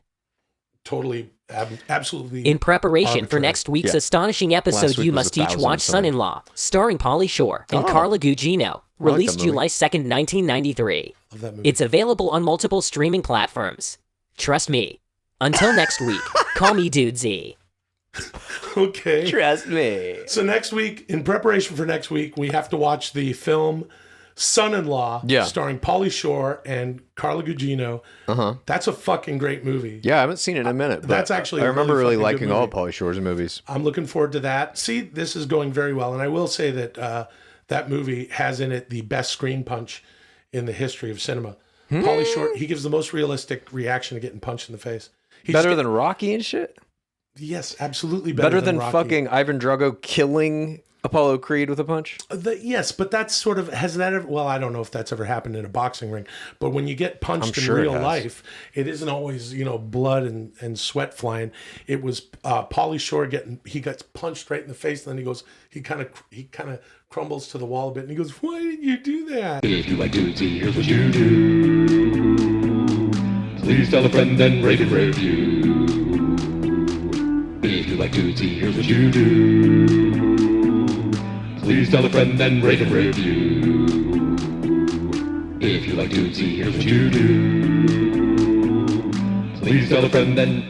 Totally, absolutely. In preparation for arbitrary. next week's astonishing episode, you must each watch Son-in-Law, starring Pauly Shore and Carla Gugino, released July 2nd, 1993. Love that movie. It's available on multiple streaming platforms. Trust me. Until next week, call me Dudesy. Okay. Trust me. So next week, in preparation for next week, we have to watch the film Son-in-Law, starring Pauly Shore and Carla Gugino. That's a fucking great movie. Yeah, I haven't seen it in a minute. But that's actually I remember really liking all all of Pauly Shore's movies. I'm looking forward to that. See, this is going very well, and I will say that that movie has in it the best screen punch in the history of cinema. Pauly Shore, he gives the most realistic reaction to getting punched in the face. Better than Rocky and shit? Yes, absolutely better than Rocky. Fucking Ivan Drago killing Apollo Creed with a punch? Yes, but that's sort of, has that ever, well, I don't know if that's ever happened in a boxing ring, but when you get punched in real life, it isn't always, blood and sweat flying. It was Pauly Shore he gets punched right in the face, and then he kind of crumbles to the wall a bit, and he goes, why did you do that? If you like Dudesy, here's what you do. Please tell a friend and rate and review. If you like Dudesy, here's what you do. Please tell a friend and rate and review. If you like Dudesy, here's what you do. Please tell a friend and